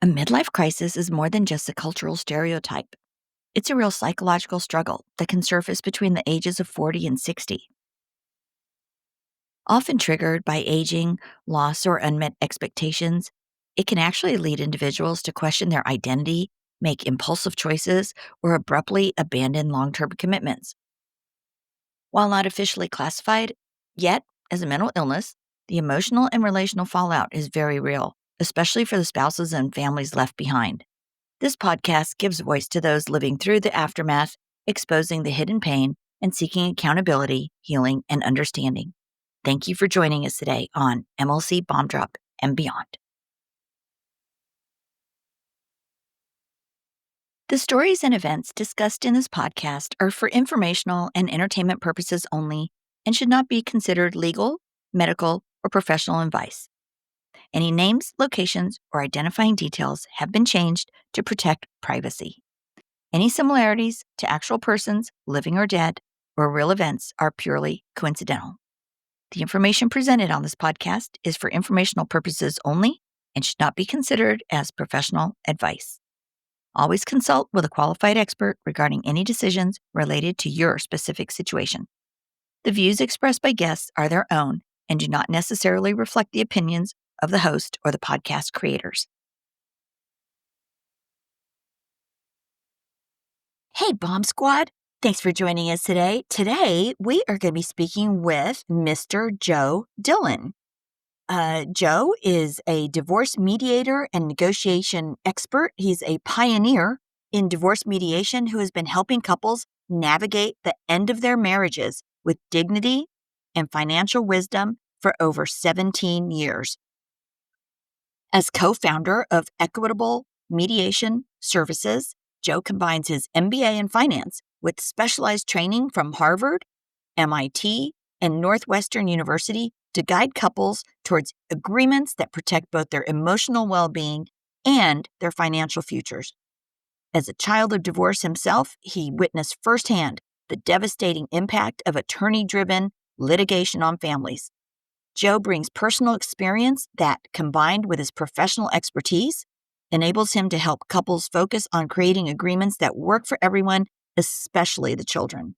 A midlife crisis is more than just a cultural stereotype. It's a real psychological struggle that can surface between the ages of 40 and 60. Often triggered by aging, loss, or unmet expectations, it can actually lead individuals to question their identity, make impulsive choices, or abruptly abandon long term commitments. While not officially classified yet as a mental illness, the emotional and relational fallout is very real, especially for the spouses and families left behind. This podcast gives voice to those living through the aftermath, exposing the hidden pain, and seeking accountability, healing, and understanding. Thank you for joining us today on MLC Bomb Drop and Beyond. The stories and events discussed in this podcast are for informational and entertainment purposes only and should not be considered legal, medical, or professional advice. Any names, locations, or identifying details have been changed to protect privacy. Any similarities to actual persons, living or dead, or real events are purely coincidental. The information presented on this podcast is for informational purposes only and should not be considered as professional advice. Always consult with a qualified expert regarding any decisions related to your specific situation. The views expressed by guests are their own and do not necessarily reflect the opinions of the host or the podcast creators. Hey, Bomb Squad. Thanks for joining us today. Today, we are going to be speaking with Mr. Joe Dillon. Joe is a divorce mediator and negotiation expert. He's a pioneer in divorce mediation who has been helping couples navigate the end of their marriages with dignity and financial wisdom for over 17 years. As co-founder of Equitable Mediation Services, Joe combines his MBA in finance with specialized training from Harvard, MIT, and Northwestern University to guide couples towards agreements that protect both their emotional well-being and their financial futures. As a child of divorce himself, he witnessed firsthand the devastating impact of attorney-driven litigation on families. Joe brings personal experience that, combined with his professional expertise, enables him to help couples focus on creating agreements that work for everyone, especially the children.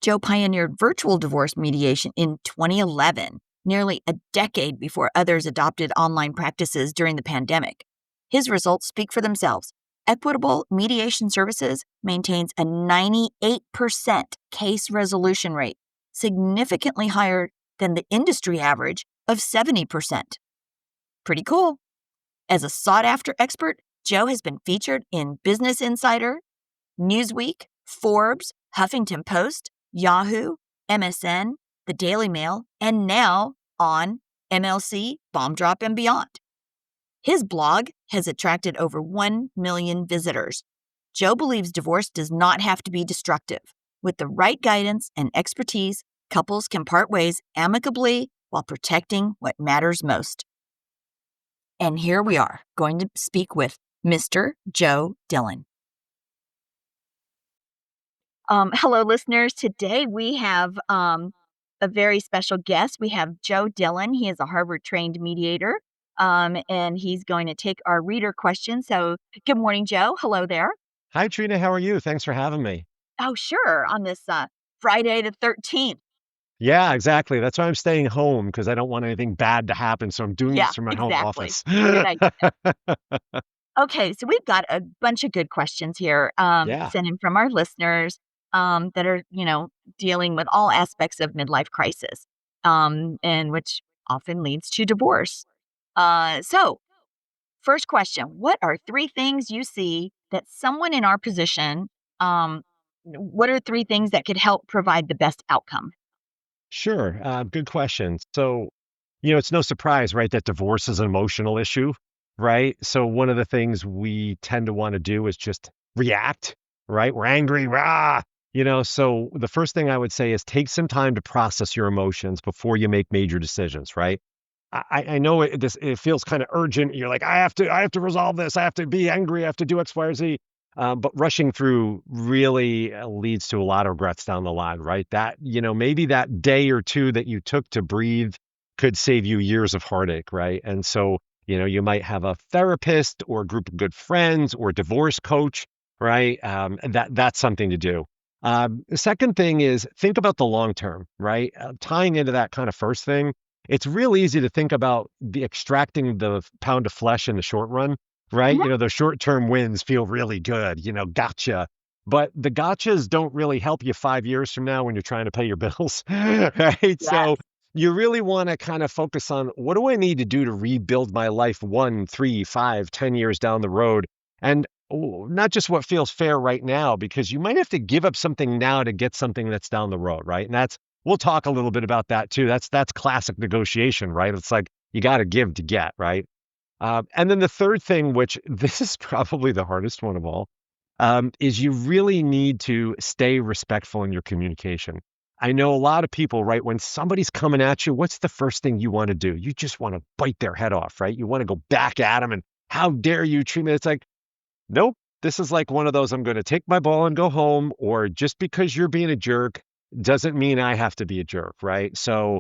Joe pioneered virtual divorce mediation in 2011, nearly a decade before others adopted online practices during the pandemic. His results speak for themselves. Equitable Mediation Services maintains a 98% case resolution rate, significantly higher than the industry average of 70%. Pretty cool. As a sought-after expert, Joe has been featured in Business Insider, Newsweek, Forbes, Huffington Post, Yahoo, MSN, The Daily Mail, and now on MLC, Bomb Drop, and Beyond. His blog has attracted over 1 million visitors. Joe believes divorce does not have to be destructive. With the right guidance and expertise, couples can part ways amicably while protecting what matters most. And here we are, going to speak with Mr. Joe Dillon. Hello, listeners. Today we have a very special guest. We have Joe Dillon. He is a Harvard-trained mediator, and he's going to take our reader questions. So good morning, Joe. Hello there. Hi, Trina. How are you? Thanks for having me. Oh, sure. On this Friday the 13th. Yeah, exactly. That's why I'm staying home because I don't want anything bad to happen. So I'm doing this from my home office. Good idea. Okay, so we've got a bunch of good questions here sent in from our listeners that are, dealing with all aspects of midlife crisis, and which often leads to divorce. So, first question, what are 3 things you see that someone in our position, what are 3 things that could help provide the best outcome? Sure. Good question. So, it's no surprise, right, that divorce is an emotional issue, right? So one of the things we tend to want to do is just react, right? We're angry, rah, so the first thing I would say is take some time to process your emotions before you make major decisions, right? I know it feels kind of urgent. You're like, I have to resolve this. I have to be angry. I have to do X, Y, or Z. But rushing through really leads to a lot of regrets down the line, right? That, maybe that day or two that you took to breathe could save you years of heartache, right? And so You might have a therapist or a group of good friends or a divorce coach, right? That's something to do. The second thing is think about the long term, right? Tying into that kind of first thing, it's real easy to think about the extracting the pound of flesh in the short run, right? Mhm. The short term wins feel really good, gotcha. But the gotchas don't really help you 5 years from now when you're trying to pay your bills, right? So Yes. you really want to kind of focus on what do I need to do to rebuild my life 1, 3, 5, 10 years down the road? And not just what feels fair right now, because you might have to give up something now to get something that's down the road, right? And we'll talk a little bit about that too. That's classic negotiation, right? It's like you got to give to get, right? And then the third thing, which this is probably the hardest one of all, is you really need to stay respectful in your communication. I know a lot of people, right? When somebody's coming at you, what's the first thing you want to do? You just want to bite their head off, right? You want to go back at them and how dare you treat me? It's like, nope. This is like one of those I'm going to take my ball and go home, or just because you're being a jerk doesn't mean I have to be a jerk, right? So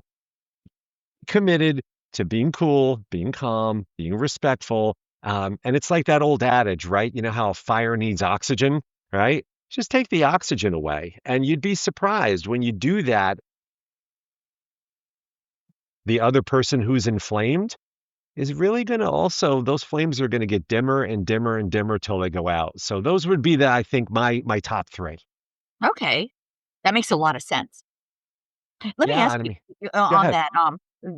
committed to being cool, being calm, being respectful. And it's like that old adage, right? You know how fire needs oxygen, right? Just take the oxygen away. And you'd be surprised when you do that, the other person who's inflamed is really going to also, those flames are going to get dimmer and dimmer and dimmer till they go out. So those would be I think my top three. Okay. That makes a lot of sense. Let me Yeah. ask I you, mean, go on ahead. that,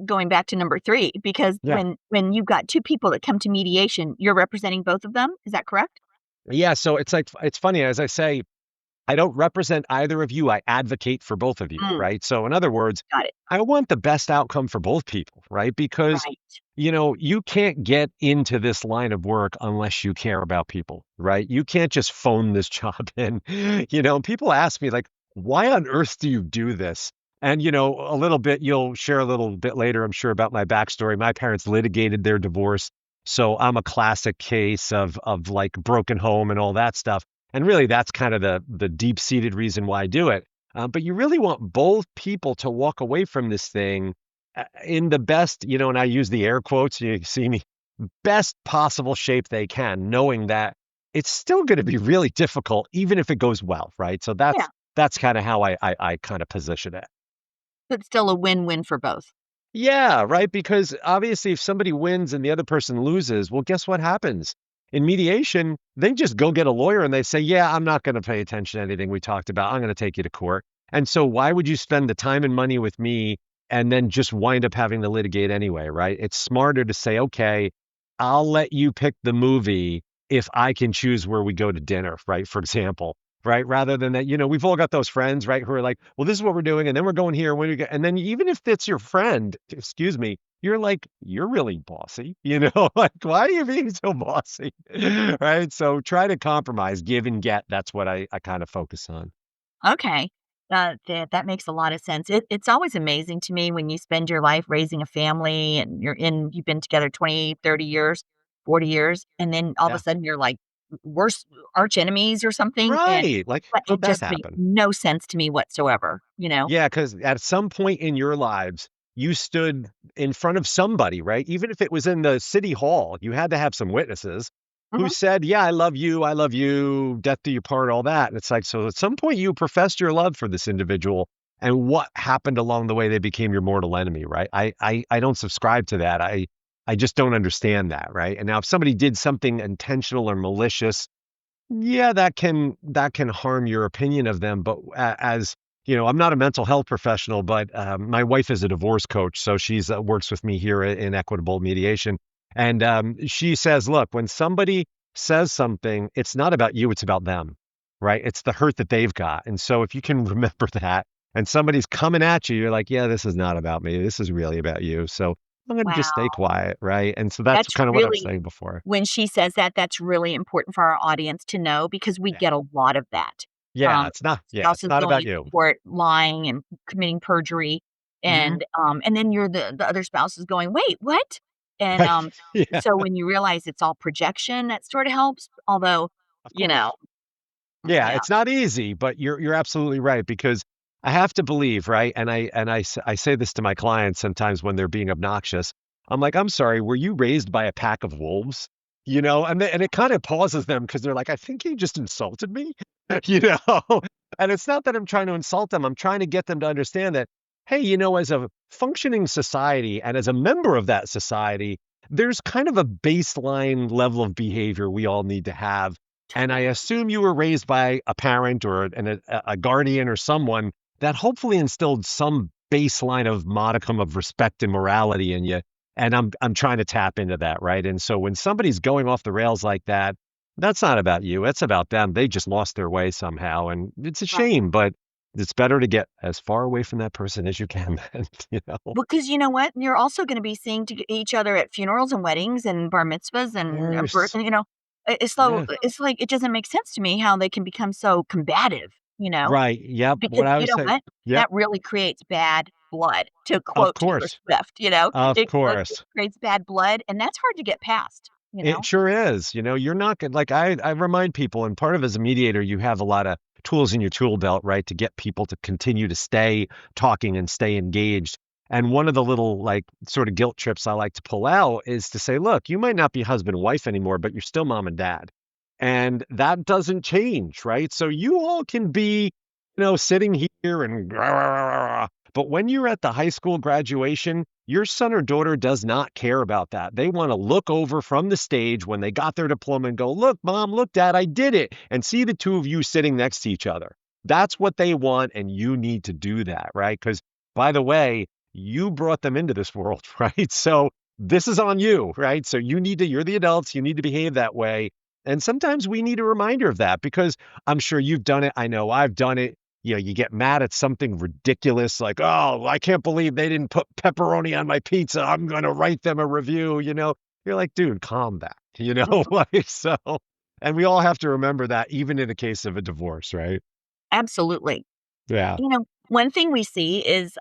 going back to number 3, because Yeah. when you've got 2 people that come to mediation, you're representing both of them, is that correct? Yeah. So it's like, it's funny, as I say, I don't represent either of you. I advocate for both of you, Mm, right? So, in other words, got it. I want the best outcome for both people, right? Because, Right. you can't get into this line of work unless you care about people, right? You can't just phone this job in. People ask me, like, why on earth do you do this? And, a little bit, you'll share a little bit later, I'm sure, about my backstory. My parents litigated their divorce. So I'm a classic case of like broken home and all that stuff. And really, that's kind of the deep-seated reason why I do it. But you really want both people to walk away from this thing in the best, and I use the air quotes, you see me, best possible shape they can, knowing that it's still going to be really difficult, even if it goes well, right? So Yeah, that's kind of how I kind of position it. but still a win-win for both. Yeah, right. Because obviously, if somebody wins and the other person loses, well, guess what happens? In mediation, they just go get a lawyer and they say, yeah, I'm not going to pay attention to anything we talked about. I'm going to take you to court. And so, why would you spend the time and money with me and then just wind up having to litigate anyway, right? It's smarter to say, okay, I'll let you pick the movie if I can choose where we go to dinner, right? For example, right? Rather than that, we've all got those friends, right? Who are like, well, this is what we're doing. And then we're going here. When we get, and then even if it's your friend, excuse me, you're like, you're really bossy, like, why are you being so bossy? Right. So try to compromise, give and get. That's what I kind of focus on. Okay. That makes a lot of sense. It's always amazing to me when you spend your life raising a family and you've been together 20, 30 years, 40 years, and then all of a Yeah. sudden you're like worst arch enemies or something. And Right. Like, but how'd it that just makes happen? no sense to me whatsoever, you know? Yeah, because at some point in your lives, you stood in front of somebody, right? Even if it was in the city hall, you had to have some witnesses who Mhm. said, yeah, I love you, death do you part, all that. And it's like, so at some point you professed your love for this individual. And what happened along the way, they became your mortal enemy, right? I don't subscribe to that. I just don't understand that, right? And now if somebody did something intentional or malicious, yeah, that can harm your opinion of them, but as I'm not a mental health professional, but my wife is a divorce coach, so she's works with me here in Equitable Mediation, and she says, "Look, when somebody says something, it's not about you; it's about them, right? It's the hurt that they've got, and so if you can remember that, and somebody's coming at you, you're like, yeah, this is not about me. This is really about you. So I'm going to just stay Wow. quiet, right? And so that's That's kind of what I was really saying before. when she says that, that's really important for our audience to know because we Yeah, get a lot of that. yeah, Um, it's not. Yeah, it's Spouses not going about to you. court, lying and committing perjury, Mhm. and then you're the other spouse is going, "Wait, what?" And, Right. Yeah, so when you realize it's all projection, that sorta helps, although, of you know course. Yeah, yeah. it's not easy, but you're absolutely right because I have to believe, right? And I say this to my clients sometimes when they're being obnoxious. I'm like, I'm sorry, were you raised by a pack of wolves? And it kind of pauses them because they're like, I think you just insulted me, you know? And it's not that I'm trying to insult them. I'm trying to get them to understand that, hey, as a functioning society and as a member of that society, there's kind of a baseline level of behavior we all need to have. And I Totally. assume you were raised by a parent or a guardian or someone that hopefully instilled some baseline of modicum of respect and morality in you. And I'm trying to tap into that, right? And so when somebody's going off the rails like that, that's not about you. It's about them. They just lost their way somehow. And it's a Right. shame, but it's better to get as far away from that person as you can then, you know? Because you know what? You're also gonna be seeing each other at funerals and weddings and bar mitzvahs and, birth Course. Yeah. it's like, it doesn't make sense to me how they can become so combative, you know? Right. Yep. Because What I you would know say. what? Yep. That really creates bad blood, to Of quote Taylor course. Swift, you know? Of It course. creates bad blood, and that's hard to get past, you It know? sure is. You're not gonna like I remind people, and part of as a mediator, you have a lot of tools in your tool belt, right, to get people to continue to stay talking and stay engaged. And one of the little like sort of guilt trips I like to pull out is to say, look, you might not be husband and wife anymore, but you're still mom and dad. And that doesn't change, right? So you all can be, sitting here and rah, rah, rah, rah, rah. But when you're at the high school graduation, your son or daughter does not care about that. They want to look over from the stage when they got their diploma and go, look, mom, look, dad, I did it. And see the two of you sitting next to each other. That's what they want. And you need to do that, right? Because by the way, you brought them into this world, right? So this is on you, right? So you're the adults, you need to behave that way. And sometimes we need a reminder of that because I'm sure you've done it. I know I've done it. You get mad at something ridiculous like, oh, I can't believe they didn't put pepperoni on my pizza. I'm going to write them a review. You're like, dude, calm down, Mhm. like so. And we all have to remember that even in the case of a divorce, right? Absolutely. Yeah. One thing we see is,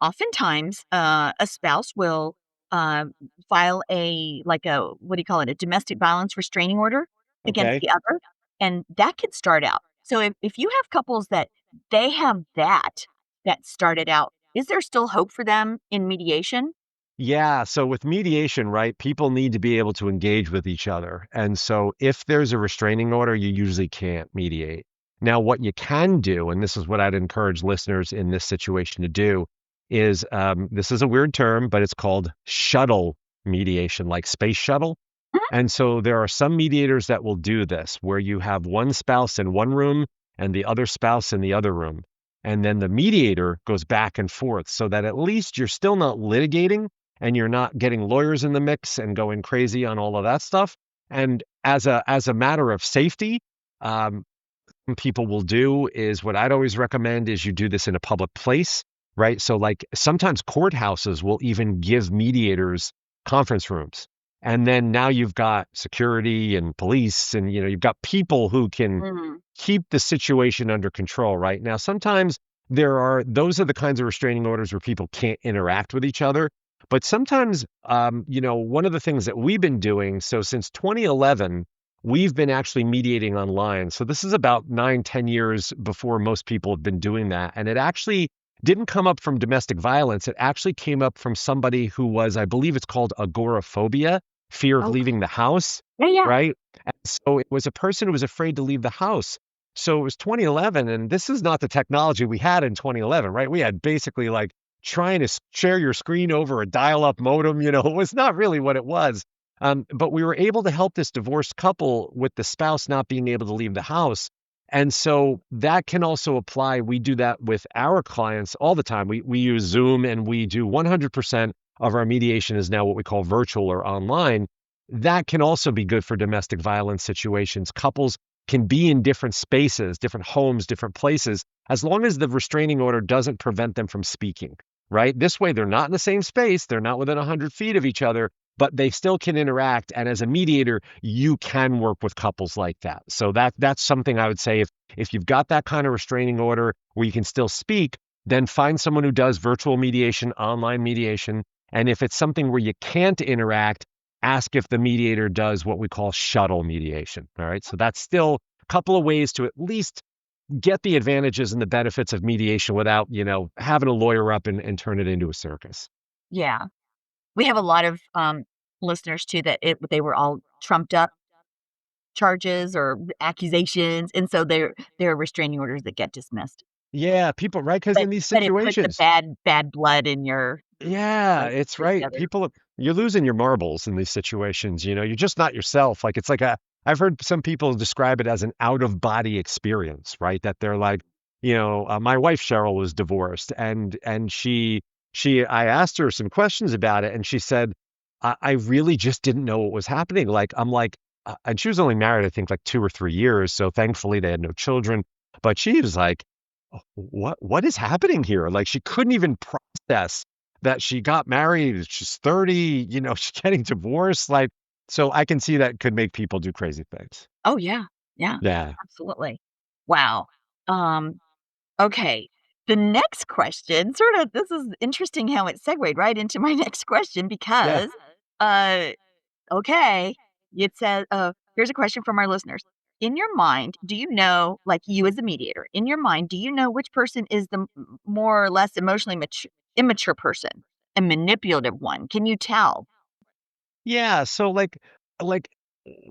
oftentimes, a spouse will, uh, file what do you call it? A domestic violence restraining order against Okay. the other, and that could start out. So if you have couples that they have that started out, is there still hope for them in mediation? Yeah. So with mediation, right, people need to be able to engage with each other. And so if there's a restraining order, you usually can't mediate. Now, what you can do, and this is what I'd encourage listeners in this situation to do, is this is a weird term, but it's called shuttle mediation, like space shuttle. Mhm. And so there are some mediators that will do this, where you have one spouse in one room and the other spouse in the other room. And then the mediator goes back and forth so that at least you're still not litigating and you're not getting lawyers in the mix and going crazy on all of that stuff. And as a matter of safety, um, what people will do is what I'd always recommend is you do this in a public place, right? So like sometimes courthouses will even give mediators conference rooms. And then now you've got security and police and you've got people who can Mm. keep the situation under control, right? Now sometimes those are the kinds of restraining orders where people can't interact with each other. But sometimes one of the things that we've been doing, so since 2011, we've been actually mediating online. So this is about 9, 10 years before most people have been doing that. And it actually didn't come up from domestic violence. It actually came up from somebody who was, I believe it's called agoraphobia, fear of Okay. leaving the house, Yeah, yeah. right? And so it was a person who was afraid to leave the house. So it was 2011, and this is not the technology we had in 2011, right? We had basically like trying to share your screen over a dial-up modem. It was not really what it was. But we were able to help this divorced couple with the spouse not being able to leave the house. And so that can also apply. We do that with our clients all the time. We use Zoom and we do 100% of our mediation is now what we call virtual or online. That can also be good for domestic violence situations. Couples can be in different spaces, different homes, different places, as long as the restraining order doesn't prevent them from speaking, right? This way, they're not in the same space. They're not within 100 feet of each other, but they still can interact. And as a mediator, you can work with couples like that. So that's something I would say if you've got that kind of restraining order where you can still speak, then find someone who does virtual mediation, online mediation. And if it's something where you can't interact, ask if the mediator does what we call shuttle mediation. All right. So that's still a couple of ways to at least get the advantages and the benefits of mediation without, having a lawyer up and turn it into a circus. Yeah. We have a lot of, listeners too that they were all trumped up charges or accusations, and so there are restraining orders that get dismissed. Yeah, people, right? Because But in these but it puts the situations, bad blood in your yeah, it's relationship right. together. You're losing your marbles in these situations, you're just not yourself. Like, it's like I've heard some people describe it as an out of body experience, right? That they're like, my wife Cheryl was divorced, and I asked her some questions about it, and she said, I really just didn't know what was happening. Like, I'm like, and she was only married, I think, like 2 or 3 years. So thankfully they had no children. But she was like, "Oh, what is happening here?" Like, she couldn't even process that she got married, she's 30, she's getting divorced, like, so I can see that could make people do crazy things. Oh, yeah. Yeah, Yeah. absolutely. Wow. Um, okay. The next question, sort of this is interesting how it segued right into my next question Yeah. because, uh okay. It says, here's a question from our listeners. In your mind, do you know, like you as a mediator, in your mind, do you know which person is the more or less emotionally immature person, a manipulative one? Can you tell? Yeah, so, like,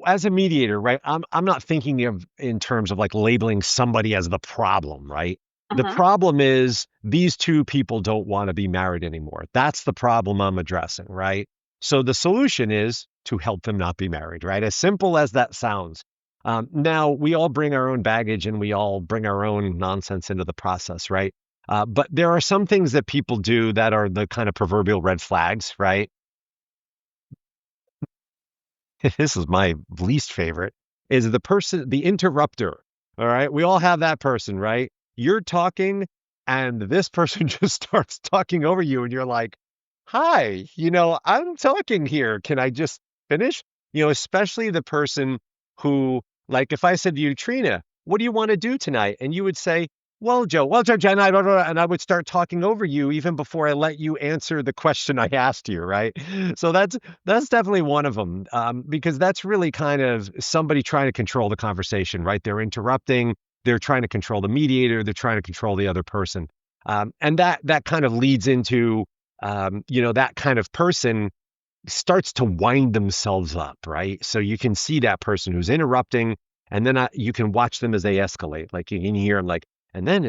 as a mediator, right, I'm not thinking of in terms of, like, labeling somebody as the problem, right? The Uh-huh. problem is these 2 people don't wanna be married anymore. That's the problem I'm addressing, right? So the solution is to help them not be married, right? As simple as that sounds. Now we all bring our own baggage and we all bring our own nonsense into the process, right? But there are some things that people do that are the kind of proverbial red flags, right? This is my least favorite, is the interrupter. All right. We all have that person, right? You're talking and this person just starts talking over you and you're like, hi, I'm talking here. Can I just finish? Especially the person who, like, if I said to you, Trina, what do you want to do tonight? And you would say, well, Joe, Jen, and I would start talking over you even before I let you answer the question I asked you, right? So that's definitely one of them, because that's really kind of somebody trying to control the conversation, right? They're interrupting, they're trying to control the mediator, they're trying to control the other person, and that kind of leads into, that kind of person starts to wind themselves up, right? So you can see that person who's interrupting, and then you can watch them as they escalate. Like, you can hear them like, and then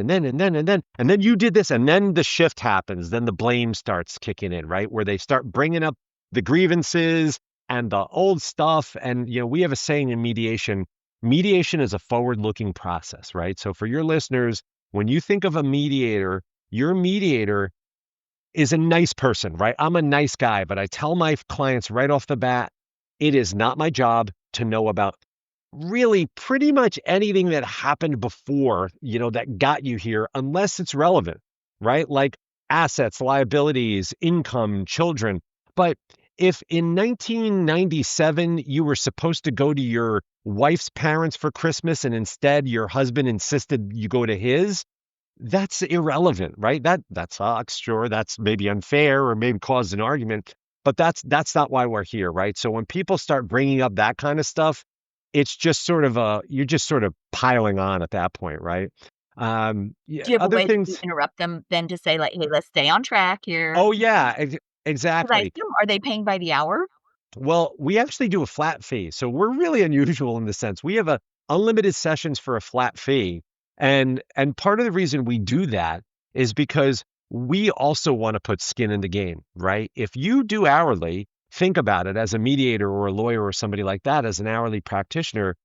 you did this, and then the shift happens. Then the blame starts kicking in, right? Where they start bringing up the grievances and the old stuff. And we have a saying in mediation: mediation is a forward-looking process, right? So for your listeners, when you think of a mediator, your mediator is a nice person, right? I'm a nice guy, but I tell my clients right off the bat, it is not my job to know about really pretty much anything that happened before, that got you here, unless it's relevant, right? Like assets, liabilities, income, children. But if in 1997 you were supposed to go to your wife's parents for Christmas and instead your husband insisted you go to his, that's irrelevant, right? That sucks. Sure, that's maybe unfair or maybe cause an argument, but that's not why we're here, right? So when people start bringing up that kind of stuff, it's just sort of you're just sort of piling on at that point, right? Yeah, Do you have a other way that you things. interrupt them then to say, like, "Hey, let's stay on track here"? Oh yeah, 'Cause I exactly. assume are they paying by the hour? Well, we actually do a flat fee. So we're really unusual in the sense we have a unlimited sessions for a flat fee. And part of the reason we do that is because we also want to put skin in the game, right? If you do hourly, think about it as a mediator or a lawyer or somebody like that as an hourly practitioner.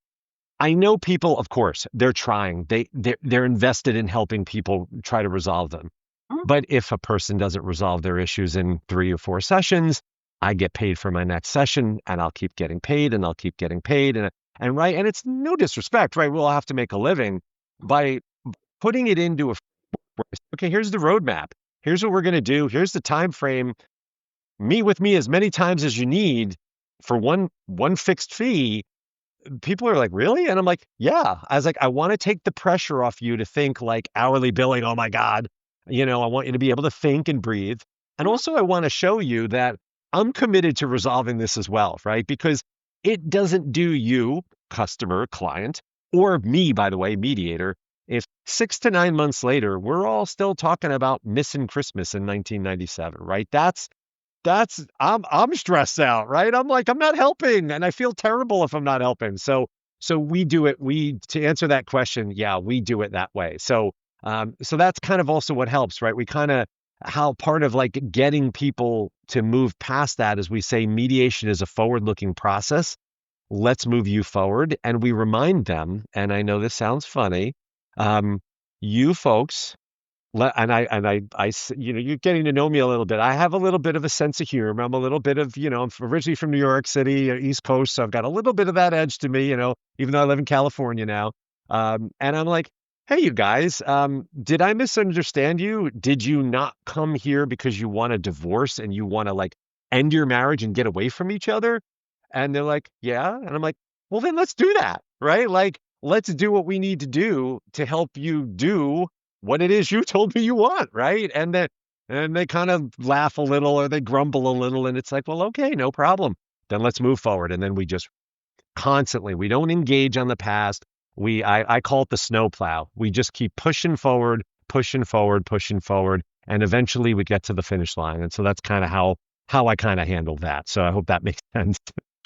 I know people, of course, they're trying. They're invested in helping people try to resolve them. Mhm. But if a person doesn't resolve their issues in 3 or 4 sessions, I get paid for my next session and I'll keep getting paid and I'll keep getting paid. And right. And it's no disrespect, right? We'll have to make a living by putting it into okay, here's the roadmap. Here's what we're going to do. Here's the time frame. Meet with me as many times as you need for one fixed fee. People are like, really? And I'm like, yeah. I was like, I want to take the pressure off you to think like hourly billing. Oh my God. I want you to be able to think and breathe. And Mhm. also, I want to show you that I'm committed to resolving this as well, right? Because it doesn't do you, customer, client, or me, by the way, mediator, if 6 to 9 months later, we're all still talking about missing Christmas in 1997, right? I'm stressed out, right? I'm like, I'm not helping, and I feel terrible if I'm not helping. So we do it. We To answer that question, yeah, we do it that way. So that's kind of also what helps, right? We kind of how part of like getting people to move past that is we say mediation is a forward-looking process. Let's move you forward, and we remind them. And I know this sounds funny, um, you folks you're getting to know me a little bit. I have a little bit of a sense of humor. I'm a little bit of, I'm originally from New York City, East Coast, so I've got a little bit of that edge to me, even though I live in California now. And I'm like, hey, you guys, did I misunderstand you? Did you not come here because you want a divorce and you want to like end your marriage and get away from each other? And they're like, yeah. And I'm like, well, then let's do that, right? Like, let's do what we need to do to help you do what it is you told me you want, right? And they kind of laugh a little or they grumble a little, and it's like, well, okay, no problem. Then let's move forward. And then we just constantly, we don't engage on the past. I call it the snowplow. We just keep pushing forward, pushing forward, pushing forward, and eventually we get to the finish line. And so that's kind of how I kind of handle that. So I hope that makes sense.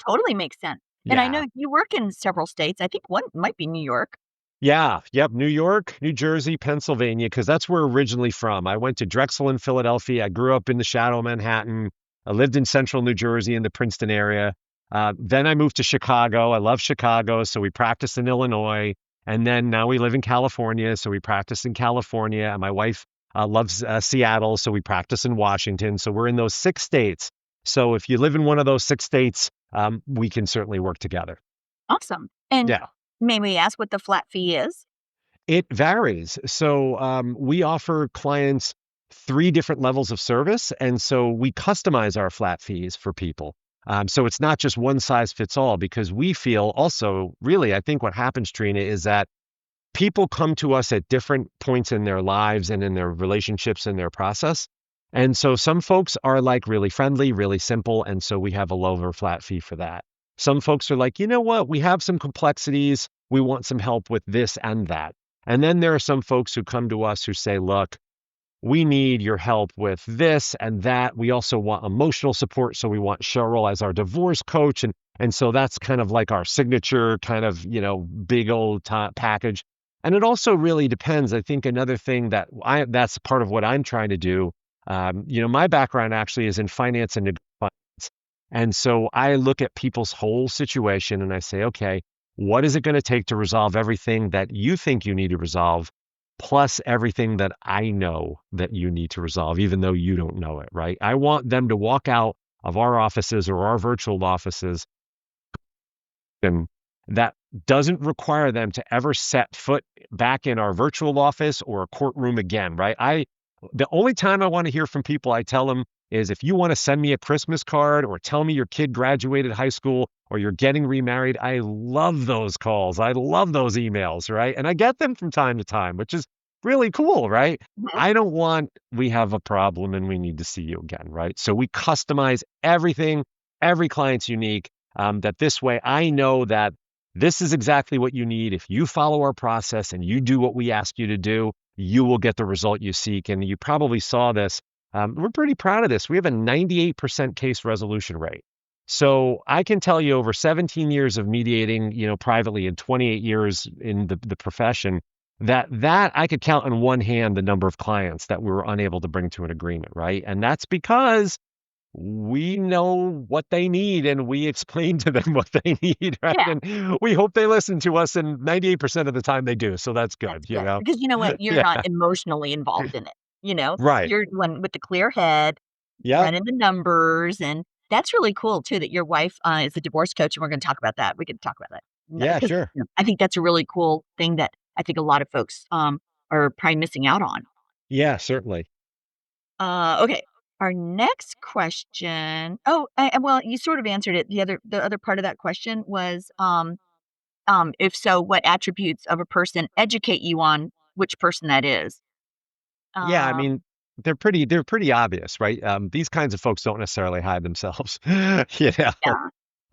Totally makes sense. And I Yeah. know you work in several states. I think one might be New York. Yeah, yep, New York, New Jersey, Pennsylvania, because that's where originally from. I went to Drexel in Philadelphia. I grew up in the shadow of Manhattan. I lived in central New Jersey in the Princeton area. Then I moved to Chicago. I love Chicago, so we practiced in Illinois. And then now we live in California, so we practice in California. And my wife loves Seattle, so we practice in Washington. So we're in those 6 states. So if you live in one of those 6 states, we can certainly work together. Awesome. And Yeah. may we ask what the flat fee is? It varies. So we offer clients 3 different levels of service, and so we customize our flat fees for people. So it's not just one size fits all because we feel also, really, I think what happens, Trina, is that people come to us at different points in their lives and in their relationships and their process. And so some folks are like really friendly, really simple. And so we have a lower flat fee for that. Some folks are like, you know what? We have some complexities. We want some help with this and that. And then there are some folks who come to us who say, look, we need your help with this and that. We also want emotional support. So we want Cheryl as our divorce coach. And so that's kind of like our signature kind of, big old package. And it also really depends. I think another thing that's part of what I'm trying to do. My background actually is in finance and finance. And so I look at people's whole situation and I say, okay, what is it going to take to resolve everything that you think you need to resolve? Plus everything that I know that you need to resolve, even though you don't know it, right? I want them to walk out of our offices or our virtual offices, and that doesn't require them to ever set foot back in our virtual office or a courtroom again, right? The only time I want to hear from people, I tell them is if you want to send me a Christmas card or tell me your kid graduated high school or you're getting remarried, I love those calls. I love those emails, right? And I get them from time to time, which is really cool, right? Mhm. I don't want we have a problem and we need to see you again, right? So we customize everything. Every client's unique. That this way I know that this is exactly what you need. If you follow our process and you do what we ask you to do, you will get the result you seek. And you probably saw this. We're pretty proud of this. We have a 98% case resolution rate. So I can tell you over 17 years of mediating, privately and 28 years in the profession, that I could count on one hand the number of clients that we were unable to bring to an agreement, right? And that's because we know what they need and we explain to them what they need, right? Yeah, And we hope they listen to us, and 98% of the time they do. So that's that's good, good because you know what? You're Yeah, not emotionally involved in it. right. You're the one with the clear head, Yep. running the numbers, and that's really cool too that your wife is a divorce coach, and we're going to talk about that. We can talk about that Yeah, because sure. I think that's a really cool thing that I think a lot of folks are probably missing out on. Yeah, certainly. Okay. Our next question. Oh, well, you sort of answered it. The other part of that question was, if so, what attributes of a person educate you on which person that is? Yeah, I Um, mean, they're pretty obvious, right? These kinds of folks don't necessarily hide themselves. You know,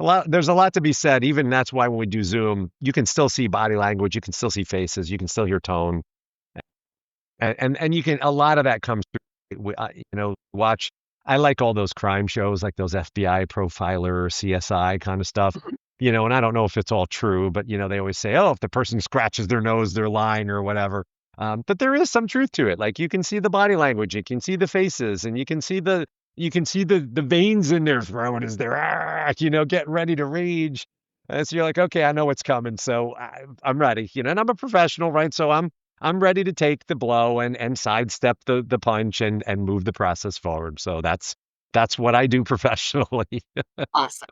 yeah, there's a lot to be said. Even that's why when we do Zoom, you can still see body language, you can still see faces, you can still hear tone. And you can a lot of that comes through watch. I like all those crime shows, like those FBI profiler, CSI kind of stuff. And I don't know if it's all true, but they always say, oh, if the person scratches their nose, they're lying or whatever. But there is some truth to it. Like you can see the body language, you can see the faces, and you can see the veins in their throat as they're getting ready to rage. And so you're like, okay, I know what's coming, so I'm ready. And I'm a professional, right? So I'm ready to take the blow and sidestep the punch and move the process forward. So that's what I do professionally. Awesome.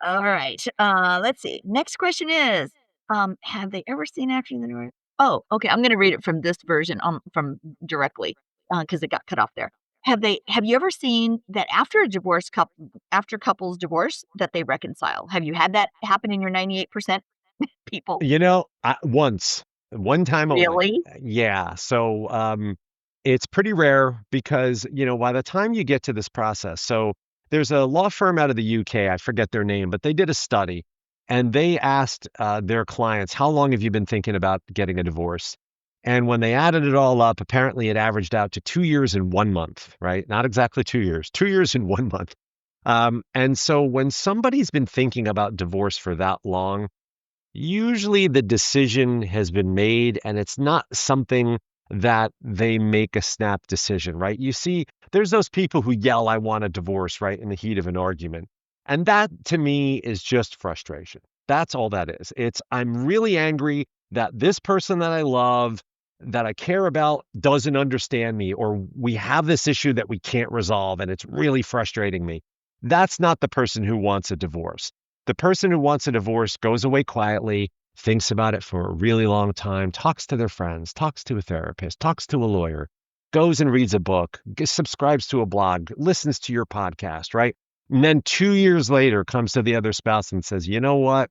All right. Let's see. Next question is, have they ever seen after the divorce? Oh, okay. I'm going to read it from this version, from directly, because it got cut off there. Have you ever seen that after a divorce couple, after couples divorce, that they reconcile? Have you had that happen in your 98% people? Once, one time only. Really? Yeah. So, it's pretty rare because, by the time you get to this process, so there's a law firm out of the UK, I forget their name, but they did a study and they asked their clients, how long have you been thinking about getting a divorce? And when they added it all up, apparently it averaged out to 2 years and 1 month, right? Not exactly 2 years, 2 years and 1 month. And so when somebody's been thinking about divorce for that long, usually the decision has been made and it's not something that they make a snap decision, right? You see, there's those people who yell, I want a divorce, right, in the heat of an argument. And that to me is just frustration. That's all that is. I'm really angry that this person that I love, that I care about, doesn't understand me, or we have this issue that we can't resolve and it's really frustrating me. That's not the person who wants a divorce. The person who wants a divorce goes away quietly, thinks about it for a really long time, talks to their friends, talks to a therapist, talks to a lawyer, goes and reads a book, subscribes to a blog, listens to your podcast, right? And then 2 years later comes to the other spouse and says, you know what?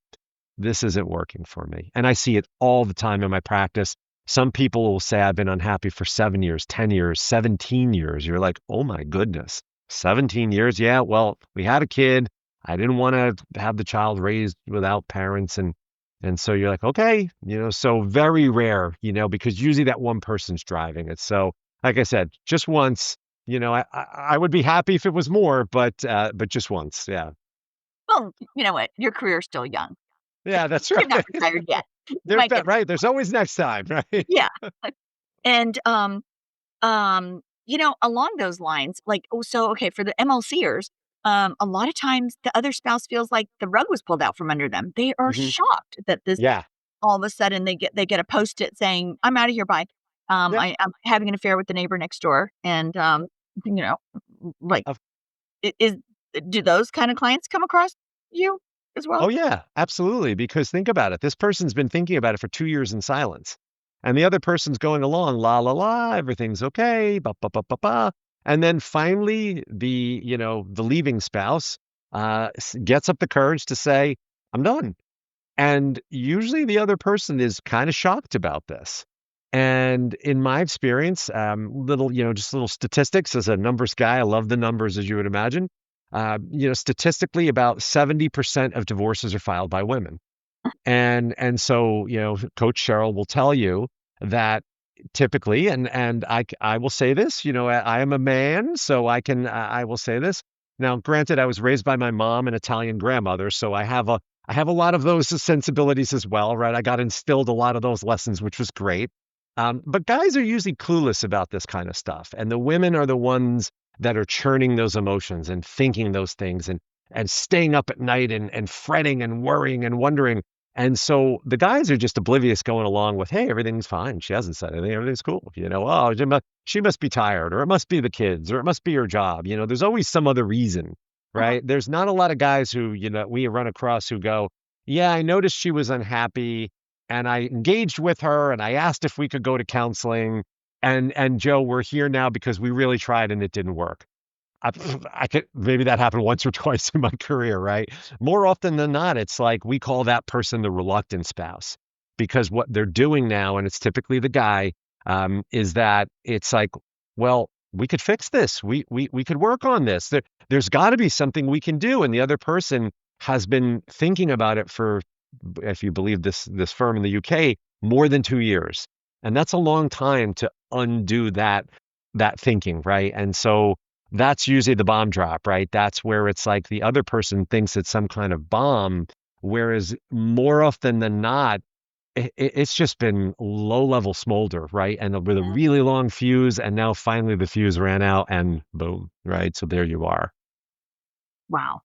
This isn't working for me. And I see it all the time in my practice. Some people will say, I've been unhappy for 7 years, 10 years, 17 years. You're like, oh my goodness, 17 years? Yeah, well, we had a kid. I didn't want to have the child raised without parents. And so you're like, okay, so very rare, because usually that one person's driving it. So like I said, just once, I would be happy if it was more, but just once. Yeah. Well, you know what? Your career's still young. Yeah, that's You're not right. retired yet. You There's might that, get right. There's always next time, right? yeah. And, along those lines, like, oh, so, okay, for the MLCers, a lot of times the other spouse feels like the rug was pulled out from under them. They are Hmm. shocked that this Yeah. all of a sudden they get a Post-it saying, "I'm out of here, bye. Yeah. I'm having an affair with the neighbor next door." And, you know, like, Of is do those kind of clients come across you as well? Oh, yeah, absolutely. Because think about it. This person's been thinking about it for 2 years in silence. And the other person's going along, la, la, la, everything's okay, ba, ba, ba, ba, ba. And then finally, the leaving spouse gets up the courage to say, I'm done. And usually the other person is kind of shocked about this. And in my experience, just little statistics as a numbers guy, I love the numbers as you would imagine. Statistically, about 70% of divorces are filed by women. And so, Coach Cheryl will tell you that typically, and I will say this, I am a man, so I will say this. Now, granted, I was raised by my mom and Italian grandmother, so I have a lot of those sensibilities as well, right? I got instilled a lot of those lessons, which was great. But guys are usually clueless about this kind of stuff, and the women are the ones that are churning those emotions and thinking those things and staying up at night and fretting and worrying and wondering. And so the guys are just oblivious going along with, hey, everything's fine. She hasn't said anything. Everything's cool. Oh, she must be tired, or it must be the kids, or it must be her job. There's always some other reason, Uh-huh. right? There's not a lot of guys who, we run across who go, yeah, I noticed she was unhappy and I engaged with her and I asked if we could go to counseling. And Joe, we're here now because we really tried and it didn't work. I I could maybe that happened once or twice in my career, right? More often than not, it's like we call that person the reluctant spouse because what they're doing now, and it's typically the guy, is that it's like, well, we could fix this. We could work on this. There's got to be something we can do, and the other person has been thinking about it for, if you believe this firm in the UK, more than 2 years, and that's a long time to undo that thinking, right? And so that's usually the bomb drop, right? That's where it's like the other person thinks it's some kind of bomb, whereas more often than not, it's just been low level smolder, right? And with a Mm. really long fuse, and now finally the fuse ran out, and boom, right? So there you are. Wow.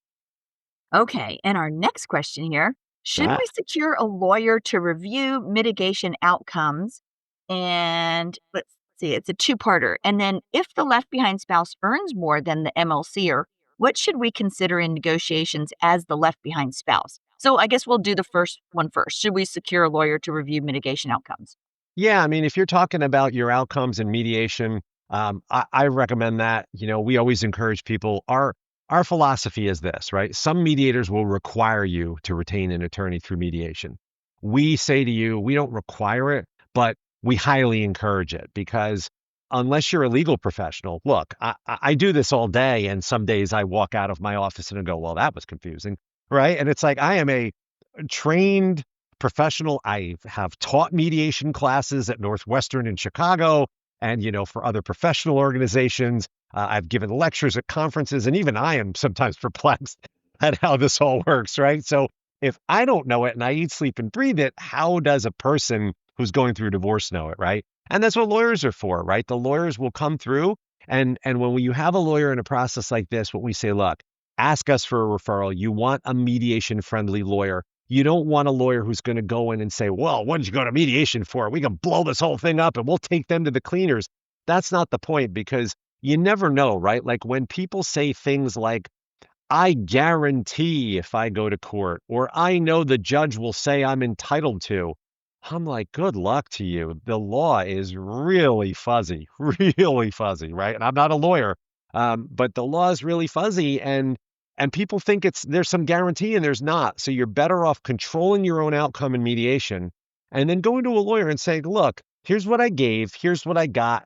Okay. And our next question here: should Ah. we secure a lawyer to review mitigation outcomes? And let's see, it's a two-parter. And then, if the left behind spouse earns more than the MLCer, what should we consider in negotiations as the left behind spouse? So, I guess we'll do the first one first. Should we secure a lawyer to review mitigation outcomes? Yeah, I mean, if you're talking about your outcomes in mediation, I recommend that. We always encourage people. Our philosophy is this, right? Some mediators will require you to retain an attorney through mediation. We say to you, we don't require it, but we highly encourage it because unless you're a legal professional, look, I do this all day, and some days I walk out of my office and I go, well, that was confusing, right? And it's like I am a trained professional. I have taught mediation classes at Northwestern in Chicago and, for other professional organizations. I've given lectures at conferences, and even I am sometimes perplexed at how this all works, right? So if I don't know it and I eat, sleep, and breathe it, how does a person who's going through divorce know it, right? And that's what lawyers are for, right? The lawyers will come through. And when you have a lawyer in a process like this, what we say, look, ask us for a referral. You want a mediation friendly lawyer. You don't want a lawyer who's going to go in and say, well, what did you go to mediation for? We can blow this whole thing up and we'll take them to the cleaners. That's not the point because you never know, right? Like when people say things like, I guarantee if I go to court, or I know the judge will say I'm entitled to. I'm like, good luck to you. The law is really fuzzy, really fuzzy, right? And I'm not a lawyer, but the law is really fuzzy, and people think there's some guarantee, and there's not. So you're better off controlling your own outcome in mediation, and then going to a lawyer and saying, look, here's what I gave, here's what I got.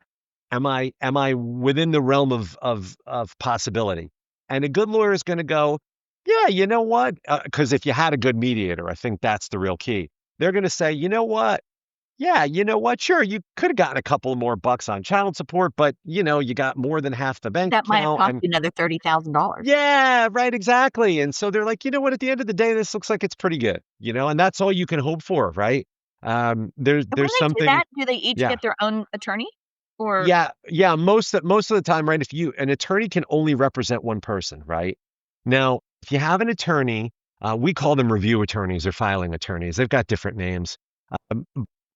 Am I within the realm of possibility? And a good lawyer is going to go, yeah, you know what? Because if you had a good mediator, I think that's the real key. They're going to say, you know what? Yeah, you know what? Sure, you could have gotten a couple more bucks on child support, but you got more than half the bank That might have account. cost And you another $30,000. yeah, right, exactly. And so they're like, you know what? At the end of the day, this looks like it's pretty good, and that's all you can hope for, right? There's And when there's they do something, that, do they each yeah. get their own attorney? Or Yeah, yeah, most of the time, right, if an attorney can only represent one person, right? Now, if you have an attorney, we call them review attorneys or filing attorneys. They've got different names. Um,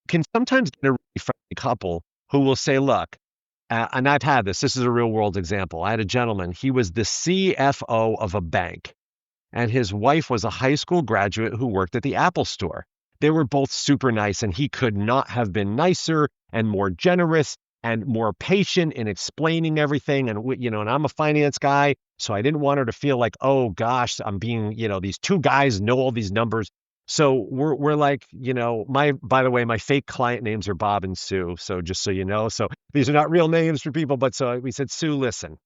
can sometimes get a really friendly couple who will say, look, and I've had this. This is a real world example. I had a gentleman. He was the CFO of a bank, and his wife was a high school graduate who worked at the Apple store. They were both super nice, and he could not have been nicer and more generous and more patient in explaining everything. And and I'm a finance guy, so I didn't want her to feel like, oh gosh, I'm being, these two guys know all these numbers. So we're like, my by the way, my fake client names are Bob and Sue. So just so you know, so these are not real names for people, but so we said, Sue, listen,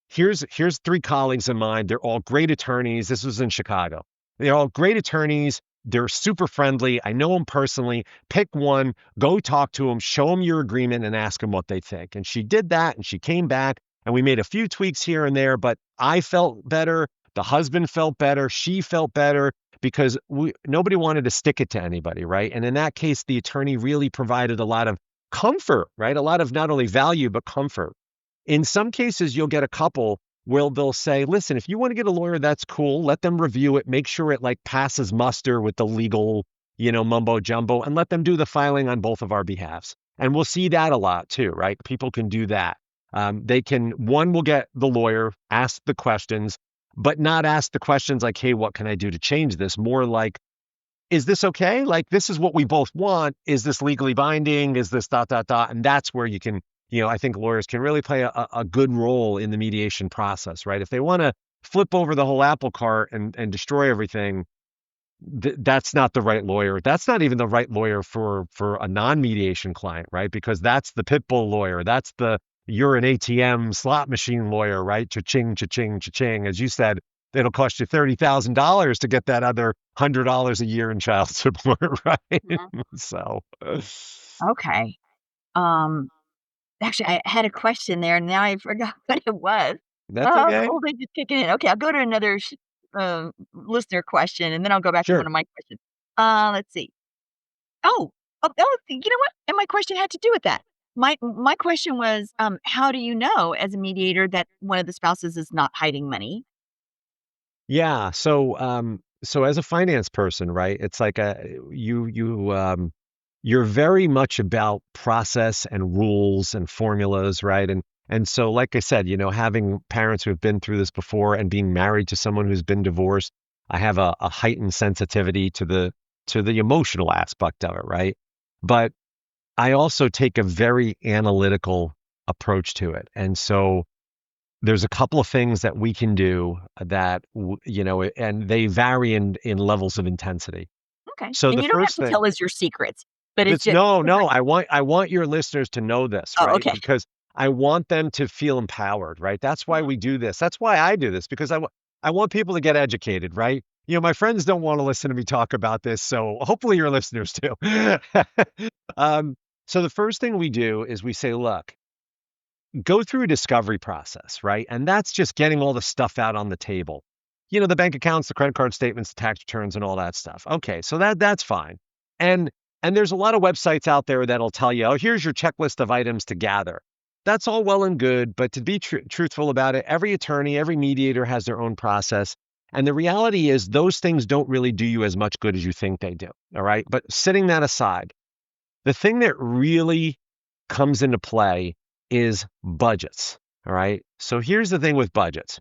here's three colleagues of mine. They're all great attorneys. This was in Chicago. They're all great attorneys. They're super friendly. I know them personally. Pick one, go talk to them, show them your agreement, and ask them what they think. And she did that, and she came back, and we made a few tweaks here and there, but I felt better. The husband felt better. She felt better because nobody wanted to stick it to anybody, right? And in that case, the attorney really provided a lot of comfort, right? A lot of not only value, but comfort. In some cases, you'll get a couple where they'll say, listen, if you want to get a lawyer, that's cool. Let them review it, make sure it like passes muster with the legal, mumbo jumbo, and let them do the filing on both of our behalves. And we'll see that a lot too, right? People can do that. One will get the lawyer, ask the questions, but not ask the questions like, hey, what can I do to change this? More like, is this okay? Like, this is what we both want. Is this legally binding? Is this dot, dot, dot? And that's where you can, I think lawyers can really play a good role in the mediation process, right? If they want to flip over the whole apple cart and destroy everything, that's not the right lawyer. That's not even the right lawyer for a non-mediation client, right? Because that's the pit bull lawyer. That's the you're an ATM slot machine lawyer, right? Cha-ching, cha-ching, cha-ching. As you said, it'll cost you $30,000 to get that other $100 a year in child support, right? Mhm. So, Okay. Um, Actually, I had a question there, and now I forgot what it was. That's Oh, the okay. old age is kicking in. Okay, I'll go to another listener question, and then I'll go back to one Sure. of my questions. Let's see. Oh, you know what? And my question had to do with that. My question was, how do you know as a mediator that one of the spouses is not hiding money? Yeah. So as a finance person, right? It's like you're very much about process and rules and formulas, right? And so, like I said, having parents who have been through this before and being married to someone who's been divorced, I have a heightened sensitivity to the emotional aspect of it, right? But I also take a very analytical approach to it. And so there's a couple of things that we can do that, and they vary in levels of intensity. Okay, So and the you don't have first to thing, tell us your secrets, but it's that's just no, no, different. I want your listeners to know this, Oh, right? okay. Because I want them to feel empowered, right? That's why Mhm. we do this. That's why I do this because I want people to get educated, right? My friends don't want to listen to me talk about this, so hopefully your listeners do. um, so the first thing we do is we say, look, go through a discovery process, right? And that's just getting all the stuff out on the table. The bank accounts, the credit card statements, the tax returns and all that stuff. Okay, so that's fine. And and there's a lot of websites out there that'll tell you, "Oh, here's your checklist of items to gather." That's all well and good, but to be truthful about it, every attorney, every mediator has their own process. And the reality is those things don't really do you as much good as you think they do. All right? But setting that aside, the thing that really comes into play is budgets. All right. So here's the thing with budgets.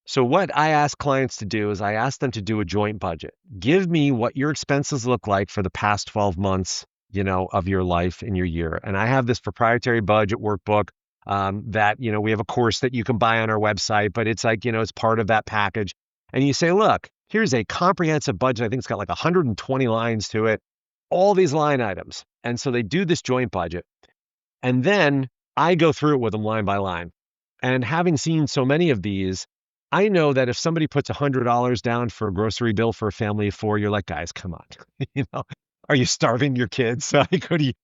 So what I ask clients to do is I ask them to do a joint budget. Give me what your expenses look like for the past 12 months, of your life in your year. And I have this proprietary budget workbook that, we have a course that you can buy on our website, but it's like, it's part of that package. And you say, look, here's a comprehensive budget. I think it's got like 120 lines to it, all these line items. And so they do this joint budget. And then I go through it with them line by line. And having seen so many of these, I know that if somebody puts $100 down for a grocery bill for a family of four, you're like, guys, come on. you know, are you starving your kids?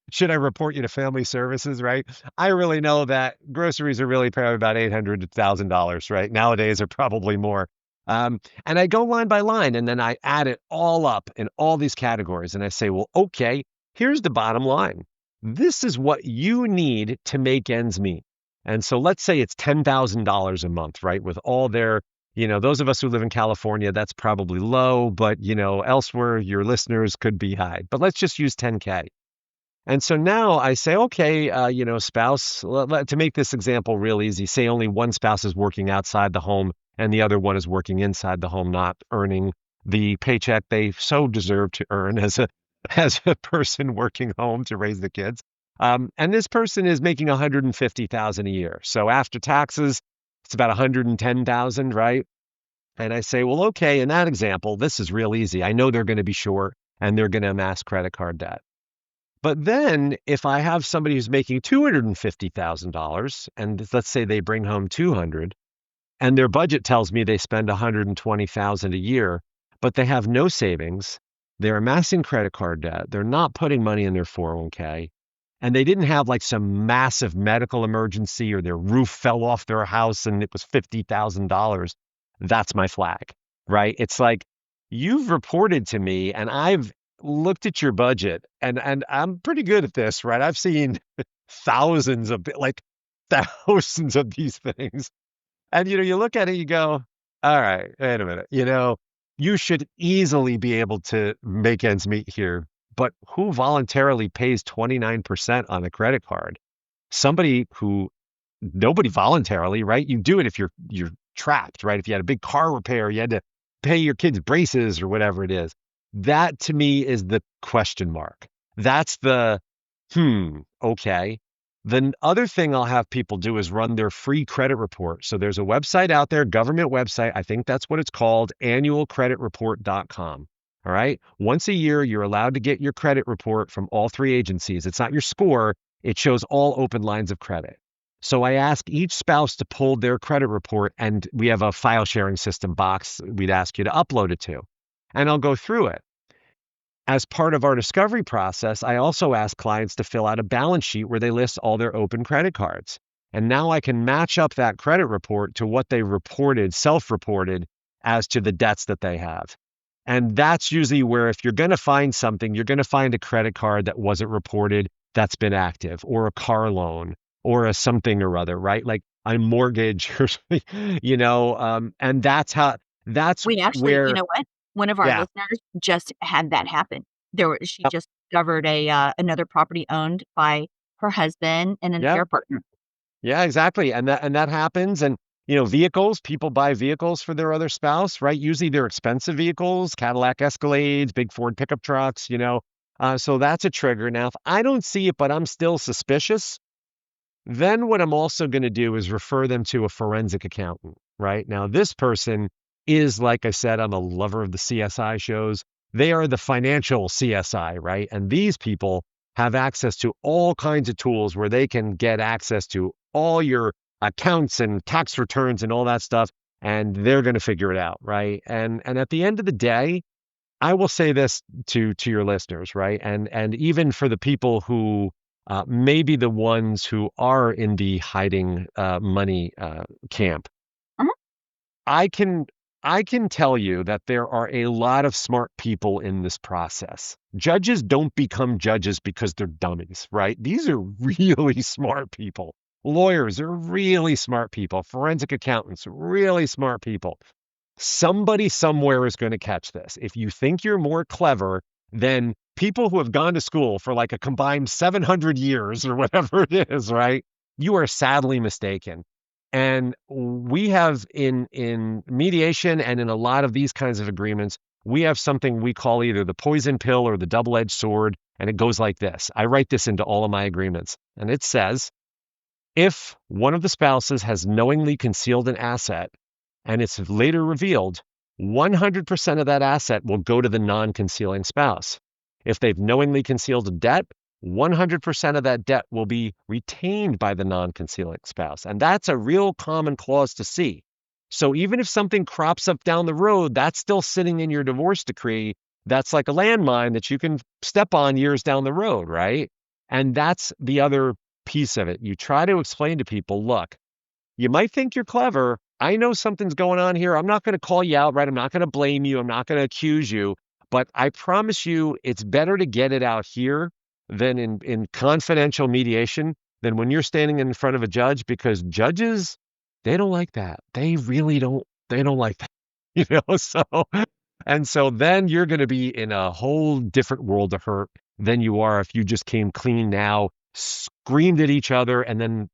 Should I report you to family services? Right. I really know that groceries are really probably about $800 to $1,000, right? Nowadays are probably more. And I go line by line and then I add it all up in all these categories. And I say, well, okay, here's the bottom line. This is what you need to make ends meet. And so let's say it's $10,000 a month, right? With all their, those of us who live in California, that's probably low, but elsewhere your listeners could be high. But let's just use 10K. And so now I say, okay, spouse, to make this example real easy, say only one spouse is working outside the home and the other one is working inside the home, not earning the paycheck they so deserve to earn as a person working home to raise the kids. And this person is making 150,000 a year. So after taxes, it's about 110,000, right? And I say, well, okay, in that example, this is real easy. I know they're going to be short and they're going to amass credit card debt. But then if I have somebody who's making $250,000 and let's say they bring home 200 and their budget tells me they spend 120,000 a year, but they have no savings, they're amassing credit card debt, they're not putting money in their 401k, and they didn't have like some massive medical emergency or their roof fell off their house and it was $50,000, that's my flag, right? It's like you've reported to me and I've looked at your budget and I'm pretty good at this, right? I've seen thousands of like thousands of these things. And you look at it, you go, all right, wait a minute. You should easily be able to make ends meet here. But who voluntarily pays 29% on a credit card? Somebody who nobody voluntarily, right? You do it if you're trapped, right? If you had a big car repair, you had to pay your kids braces or whatever it is. That to me is the question mark. That's the okay. The other thing I'll have people do is run their free credit report. So there's a website out there, government website. I think that's what it's called, annualcreditreport.com. All right. Once a year, you're allowed to get your credit report from all three agencies. It's not your score. It shows all open lines of credit. So I ask each spouse to pull their credit report and we have a file sharing system box we'd ask you to upload it to. And I'll go through it. As part of our discovery process, I also ask clients to fill out a balance sheet where they list all their open credit cards. And now I can match up that credit report to what they reported, self-reported, as to the debts that they have. And that's usually where, if you're going to find something, you're going to find a credit card that wasn't reported that's been active, or a car loan, or a something or other, right? Like a mortgage or something, and that's We actually, you where, know what? One of our yeah, listeners just had that happen. She yep, just discovered another property owned by her husband and an yep. affair partner. Yeah, exactly. And that happens. And vehicles, people buy vehicles for their other spouse, right? Usually they're expensive vehicles, Cadillac Escalades, big Ford pickup trucks. So that's a trigger. Now, if I don't see it, but I'm still suspicious, then what I'm also going to do is refer them to a forensic accountant, right? Now, this person is, like I said, I'm a lover of the CSI shows. They are the financial CSI, right? And these people have access to all kinds of tools where they can get access to all your accounts and tax returns and all that stuff, and they're going to figure it out, right? And at the end of the day, I will say this to your listeners, right? And even for the people who may be the ones who are in the hiding money camp, Mhm. I can I can tell you that there are a lot of smart people in this process. Judges don't become judges because they're dummies, right? These are really smart people. Lawyers are really smart people. Forensic accountants, really smart people. Somebody somewhere is going to catch this. If you think you're more clever than people who have gone to school for like a combined 700 years or whatever it is, right? You are sadly mistaken. And we have in mediation and in a lot of these kinds of agreements, we have something we call either the poison pill or the double-edged sword, and it goes like this. I write this into all of my agreements, and it says, if one of the spouses has knowingly concealed an asset and it's later revealed, 100% of that asset will go to the non-concealing spouse. If they've knowingly concealed a debt, 100% of that debt will be retained by the non-concealing spouse. And that's a real common clause to see. So even if something crops up down the road, that's still sitting in your divorce decree. That's like a landmine that you can step on years down the road, right? And that's the other piece of it. You try to explain to people, look, you might think you're clever. I know something's going on here. I'm not going to call you out, right? I'm not going to blame you. I'm not going to accuse you. But I promise you, it's better to get it out here than in confidential mediation than when you're standing in front of a judge, because judges, they don't like that. They really don't. They don't like that. So, and so then you're going to be in a whole different world of hurt than you are if you just came clean now, screamed at each other, and then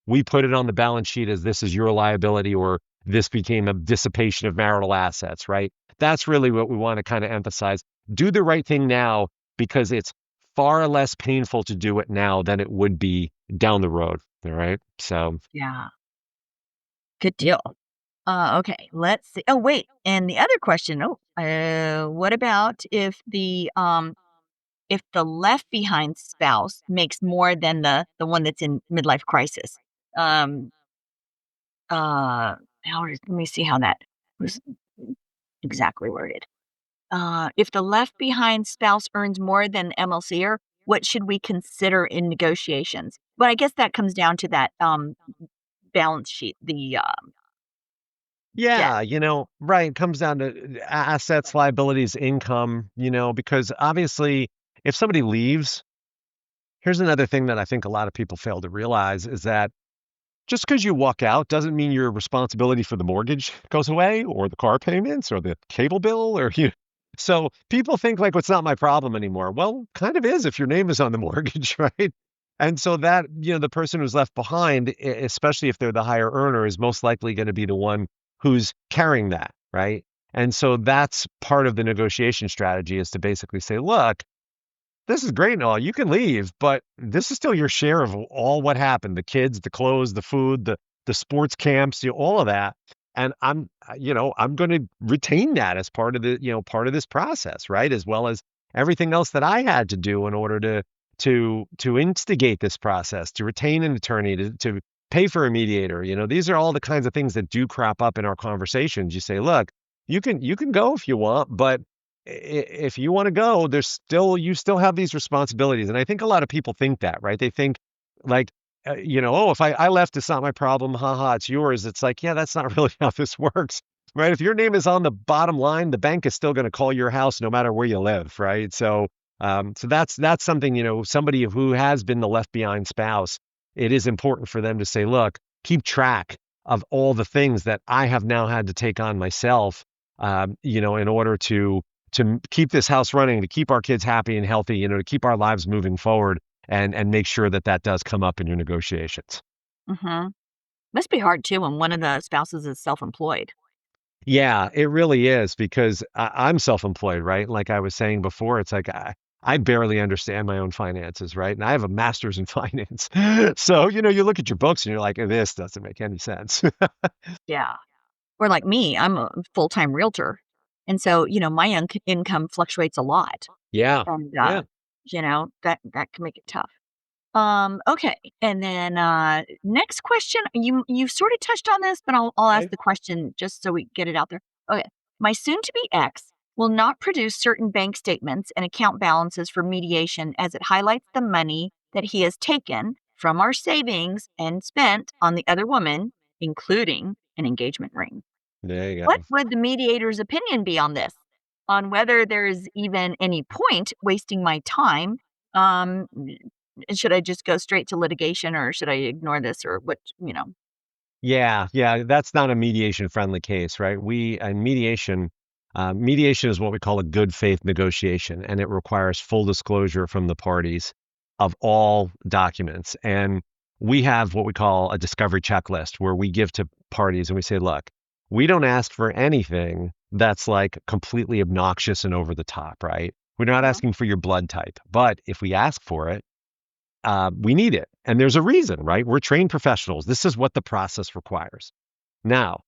we put it on the balance sheet as this is your liability, or this became a dissipation of marital assets, right? That's really what we want to kind of emphasize. Do the right thing now, because it's far less painful to do it now than it would be down the road. All right. So, Yeah, good deal. Okay, let's see. Oh, wait, and the other question. What about if the left behind spouse makes more than the one that's in midlife crisis? Um, let me see how that was exactly worded. If the left behind spouse earns more than the MLCer, what should we consider in negotiations? But I guess that comes down to that balance sheet, the debt. yeah, right. It comes down to assets, liabilities, income, because obviously if somebody leaves, here's another thing that I think a lot of people fail to realize is that just because you walk out doesn't mean your responsibility for the mortgage goes away, or the car payments, or the cable bill, or you. So people think like, it's not my problem anymore. Well, kind of is if your name is on the mortgage, right? And so that, the person who's left behind, especially if they're the higher earner, is most likely going to be the one who's carrying that, right? And so that's part of the negotiation strategy, is to basically say, look, this is great and all. You can leave, but this is still your share of all what happened, the kids, the clothes, the food, the sports camps, all of that. And I'm going to retain that as part of part of this process, right? As well as everything else that I had to do in order to instigate this process, to retain an attorney, to pay for a mediator. These are all the kinds of things that do crop up in our conversations. You say, look, you can go if you want, but if you want to go, you still have these responsibilities. And I think a lot of people think that, right? They think like, oh, if I left, it's not my problem. Haha, it's yours. It's like, yeah, that's not really how this works, right? If your name is on the bottom line, the bank is still going to call your house no matter where you live, right? So that's something, somebody who has been the left behind spouse, it is important for them to say, look, keep track of all the things that I have now had to take on myself, in order to keep this house running, to keep our kids happy and healthy, to keep our lives moving forward, and make sure that that does come up in your negotiations. Mm-hmm. Must be hard too when one of the spouses is self-employed. Yeah, it really is because I'm self-employed, right? Like I was saying before, it's like I barely understand my own finances, right? And I have a master's in finance. So, you look at your books and you're like, this doesn't make any sense. Yeah. Or like me, I'm a full-time realtor. And so, my income fluctuates a lot. Yeah. And, Yeah. that can make it tough. Okay. And then, next question, you sort of touched on this, but I'll ask Okay. the question just so we get it out there. Okay. My soon-to-be ex will not produce certain bank statements and account balances for mediation as it highlights the money that he has taken from our savings and spent on the other woman, including an engagement ring. There you What go. would the mediator's opinion be on this? On whether there's even any point wasting my time? Um, should I just go straight to litigation or should I ignore this or what? Yeah, yeah, that's not a mediation-friendly case, right? Mediation is what we call a good faith negotiation, and it requires full disclosure from the parties of all documents. And we have what we call a discovery checklist where we give to parties and we say, look, we don't ask for anything that's like completely obnoxious and over the top, right? We're not Mhm. asking for your blood type, but if we ask for it, we need it. And there's a reason, right? We're trained professionals. This is what the process requires. Now,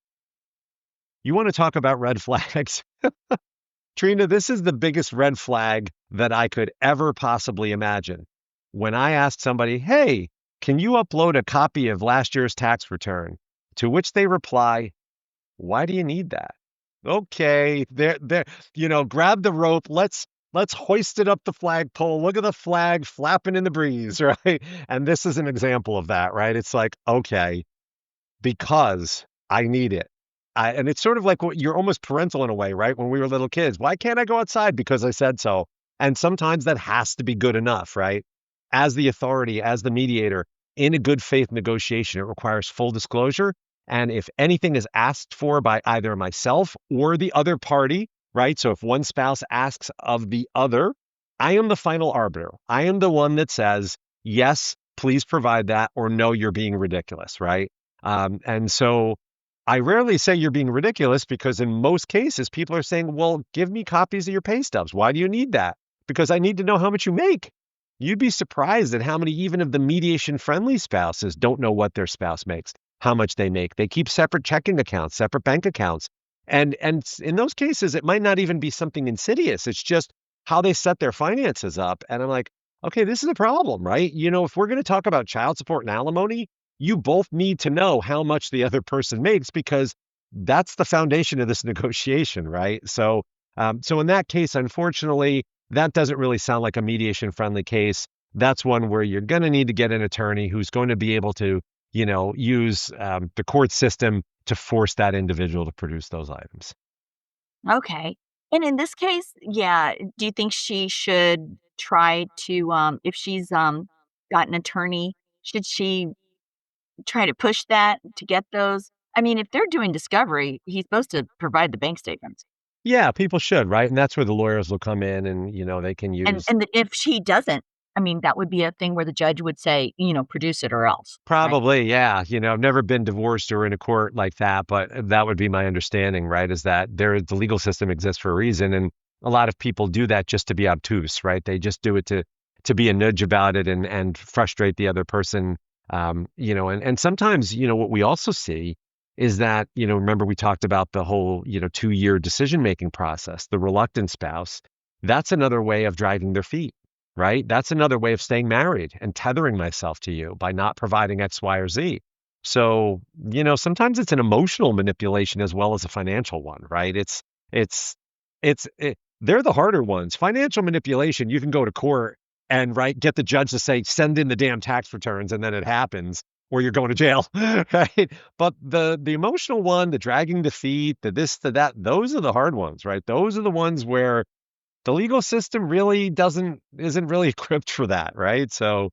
you want to talk about red flags? Trina, this is the biggest red flag that I could ever possibly imagine. When I asked somebody, hey, can you upload a copy of last year's tax return? To which they reply, why do you need that? Okay, there, grab the rope. Let's hoist it up the flagpole. Look at the flag flapping in the breeze, right? And this is an example of that, right? It's like, okay, because I need it. And it's sort of like what you're almost parental in a way, right? When we were little kids, why can't I go outside? Because I said so. And sometimes that has to be good enough, right? As the authority, as the mediator in a good faith negotiation, it requires full disclosure. And if anything is asked for by either myself or the other party, right? So if one spouse asks of the other, I am the final arbiter. I am the one that says, yes, please provide that, or no, you're being ridiculous, right? And so I rarely say you're being ridiculous because in most cases, people are saying, well, give me copies of your pay stubs. Why do you need that? Because I need to know how much you make. You'd be surprised at how many, even of the mediation friendly spouses, don't know what their spouse makes, how much they make. They keep separate checking accounts, separate bank accounts. And in those cases, it might not even be something insidious. It's just how they set their finances up. And I'm like, okay, this is a problem, right? If we're going to talk about child support and alimony, you both need to know how much the other person makes because that's the foundation of this negotiation, right? So in that case, unfortunately, that doesn't really sound like a mediation friendly case. That's one where you're going to need to get an attorney who's going to be able to, use the court system to force that individual to produce those items. Okay. And in this case, yeah, do you think she should try to, if she's got an attorney, should she try to push that to get those? I mean, if they're doing discovery, he's supposed to provide the bank statements. Yeah, people should, right? And that's where the lawyers will come in and, they can And use. if she doesn't, I mean, that would be a thing where the judge would say, "Produce it or else," right? Probably, yeah. I've never been divorced or in a court like that, but that would be my understanding, right? Is that the legal system exists for a reason, and a lot of people do that just to be obtuse, right? They just do it to be a nudge about it and frustrate the other person, and sometimes, what we also see is that, remember we talked about the whole, 2-year decision making process, the reluctant spouse. That's another way of dragging their feet, right? That's another way of staying married and tethering myself to you by not providing X, Y, or Z. So, sometimes it's an emotional manipulation as well as a financial one, right? It's they're the harder ones. Financial manipulation, you can go to court and get the judge to say, send in the damn tax returns, and then it happens, or you're going to jail, right? But the emotional one, the dragging the feet, the this, the that, those are the hard ones, right? Those are the ones where the legal system really isn't really equipped for that, right? So,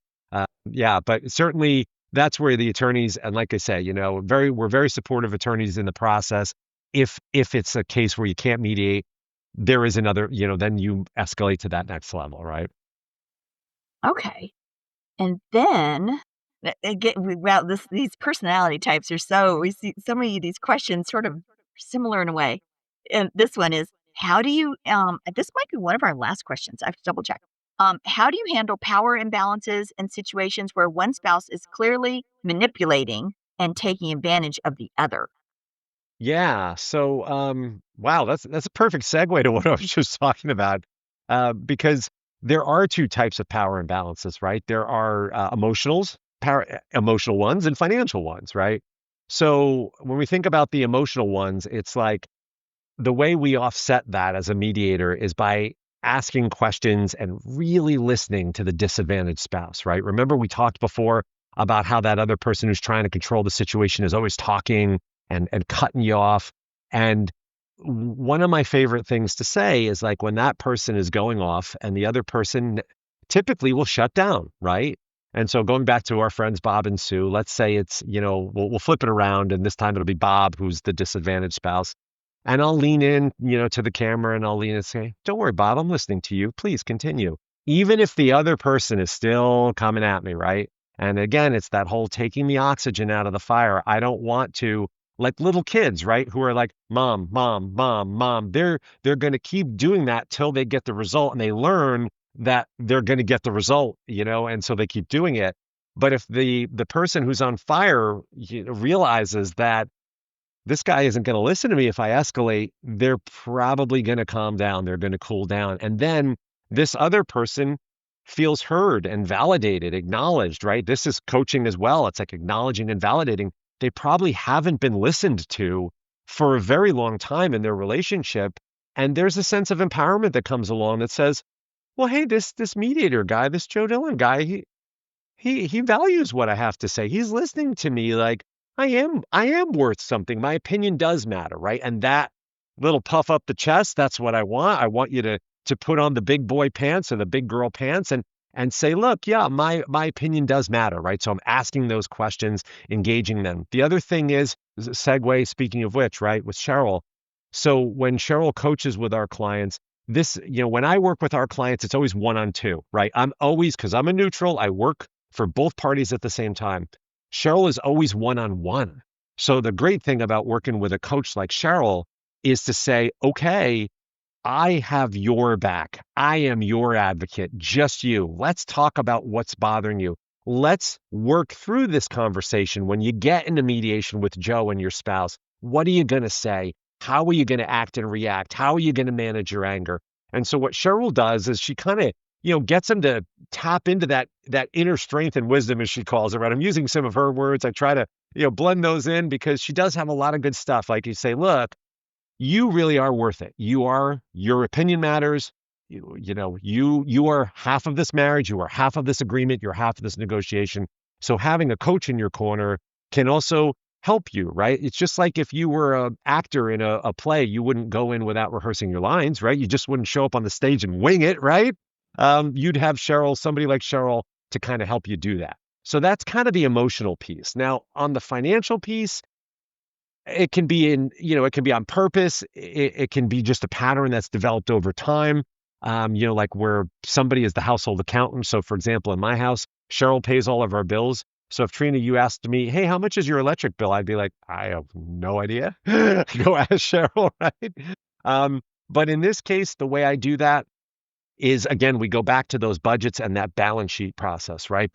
yeah, but certainly that's where the attorneys, and like I say, we're very supportive attorneys in the process. If it's a case where you can't mediate, there is another, then you escalate to that next level, right? Okay. And then again, well, these personality types are we see so many of these questions sort of similar in a way. And this one is, how do you, this might be one of our last questions. I have to double check. How do you handle power imbalances in situations where one spouse is clearly manipulating and taking advantage of the other? Yeah. So, wow, that's a perfect segue to what I was just talking about, because there are two types of power imbalances, right? There are emotional ones, and financial ones, right? So when we think about the emotional ones, it's like the way we offset that as a mediator is by asking questions and really listening to the disadvantaged spouse, right? Remember, we talked before about how that other person who's trying to control the situation is always talking and cutting you off. And one of my favorite things to say is like when that person is going off and the other person typically will shut down, right? And so going back to our friends Bob and Sue, let's say it's, we'll flip it around and this time it'll be Bob who's the disadvantaged spouse. And I'll lean in, to the camera and I'll lean and say, don't worry, Bob, I'm listening to you. Please continue. Even if the other person is still coming at me, right? And again, it's that whole taking the oxygen out of the fire. I don't want to, like little kids, right? Who are like, mom, mom, mom, mom. They're going to keep doing that till they get the result and they learn that they're going to get the result, and so they keep doing it. But if the person who's on fire realizes that this guy isn't going to listen to me if I escalate, they're probably going to calm down. They're going to cool down. And then this other person feels heard and validated, acknowledged, right? This is coaching as well. It's like acknowledging and validating. They probably haven't been listened to for a very long time in their relationship. And there's a sense of empowerment that comes along that says, well, hey, this mediator guy, this Joe Dillon guy, he values what I have to say. He's listening to me like I am worth something. My opinion does matter, right? And that little puff up the chest, that's what I want. I want you to put on the big boy pants or the big girl pants and say, look, yeah, my opinion does matter, right? So I'm asking those questions, engaging them. The other thing is segue, speaking of which, right, with Cheryl. So when Cheryl coaches with our clients, when I work with our clients, it's always 1-on-2, right? Because I'm a neutral, I work for both parties at the same time. Cheryl is always 1-on-1. So the great thing about working with a coach like Cheryl is to say, okay, I have your back. I am your advocate, just you. Let's talk about what's bothering you. Let's work through this conversation. When you get into mediation with Joe and your spouse, what are you going to say? How are you going to act and react? How are you going to manage your anger? And so what Cheryl does is she kind of, gets them to tap into that inner strength and wisdom, as she calls it, right? I'm using some of her words. I try to, blend those in because she does have a lot of good stuff. Like you say, look, you really are worth it. Your opinion matters. You are half of this marriage. You are half of this agreement. You're half of this negotiation. So having a coach in your corner can also help you, right? It's just like if you were an actor in a play, you wouldn't go in without rehearsing your lines, right? You just wouldn't show up on the stage and wing it, right? You'd have somebody like Cheryl to kind of help you do that. So that's kind of the emotional piece. Now, on the financial piece, it can be it can be on purpose. It can be just a pattern that's developed over time. Like where somebody is the household accountant. So for example, in my house, Cheryl pays all of our bills. So if Trina, you asked me, hey, how much is your electric bill? I'd be like, I have no idea. Go ask Cheryl, right? But in this case, the way I do that is, again, we go back to those budgets and that balance sheet process, right?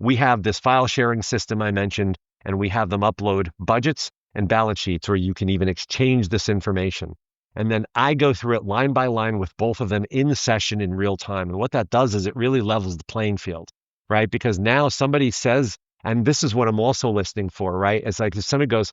We have this file sharing system I mentioned, and we have them upload budgets and balance sheets, or you can even exchange this information. And then I go through it line by line with both of them in session in real time. And what that does is it really levels the playing field, right? Because now somebody says, and this is what I'm also listening for, right? It's like if somebody goes,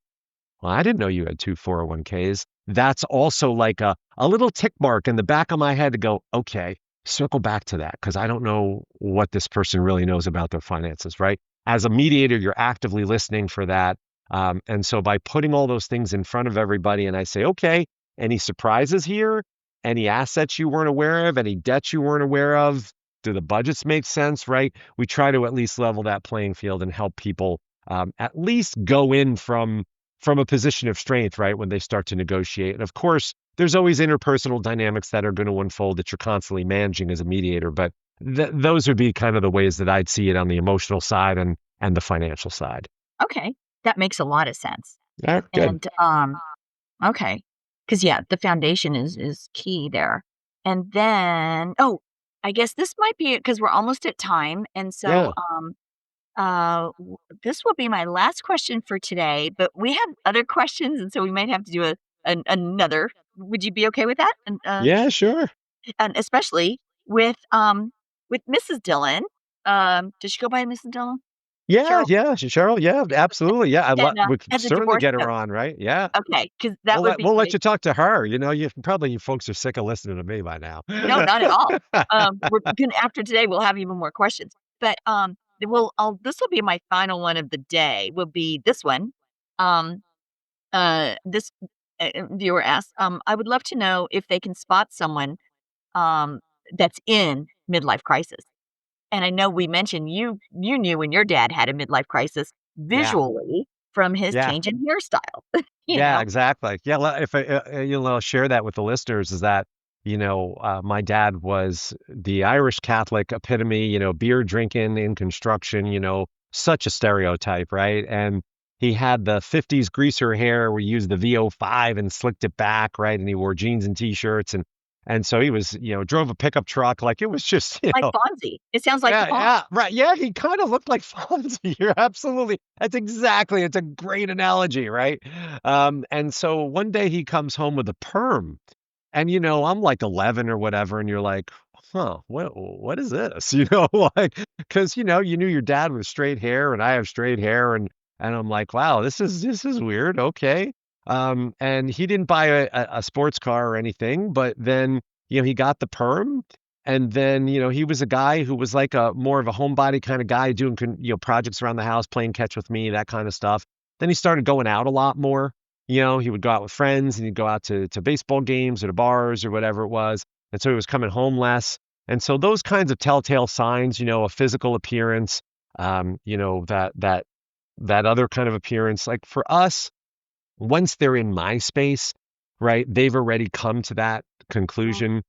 well, I didn't know you had two 401ks. That's also like a little tick mark in the back of my head to go, okay, circle back to that because I don't know what this person really knows about their finances, right? As a mediator, you're actively listening for that. And so by putting all those things in front of everybody, and I say, okay, any surprises here? Any assets you weren't aware of? Any debts you weren't aware of? Do the budgets make sense, right? We try to at least level that playing field and help people at least go in from a position of strength, right? When they start to negotiate. And of course, there's always interpersonal dynamics that are going to unfold that you're constantly managing as a mediator. But those would be kind of the ways that I'd see it on the emotional side and the financial side. Okay, that makes a lot of sense. Yeah, good. And, okay, because yeah, the foundation is key there. And then I guess this might be because 'cause we're almost at time, and so, Yeah. this will be my last question for today, but we have other questions, and so we might have to do another. Would you be okay with that? Yeah, sure. And especially with Mrs. Dillon. Does she go by Mrs. Dillon? Yeah, Cheryl? yeah, Cheryl. Yeah, absolutely. Yeah, And, we could as a certainly divorce get her on, right? Yeah. okay, because that would be We'll let great. you talk to her. You probably you folks are sick of listening to me by now. No, not at all. We're gonna after today, we'll have even more questions. But, this will be my final one of the day, will be this one. Um, this, viewer asks, "I would love to know if they can spot someone, um, that's in midlife crisis." And I know we mentioned you knew when your dad had a midlife crisis Yeah. visually from his Yeah. change in hairstyle, you Yeah, know? exactly. Yeah, if you'll share that with the listeners is that, my dad was the Irish Catholic epitome, beer drinking in construction, such a stereotype, right? And he had the 50s greaser hair. We used the VO5 and slicked it back, right? And he wore jeans and t-shirts and so he was, drove a pickup truck like it was just, Like Fonzie. It sounds like the yeah, Fonz. yeah, right. Yeah, he kind of looked like Fonzie. You're absolutely it's a great analogy, right? And so one day he comes home with a perm. And I'm like 11 or whatever, and you're like, huh, what is this? Like, because you knew your dad with straight hair and I have straight hair, and I'm like, wow, this is weird. Okay. And he didn't buy a sports car or anything, but then, he got the perm. And then, he was a guy who was like a more of a homebody kind of guy doing, projects around the house, playing catch with me, that kind of stuff. Then he started going out a lot more. He would go out with friends and he'd go out to baseball games or to bars or whatever it was. And so he was coming home less. And so those kinds of telltale signs, a physical appearance, that other kind of appearance, like for us, once they're in my space, right, they've already come to that Mhm. conclusion.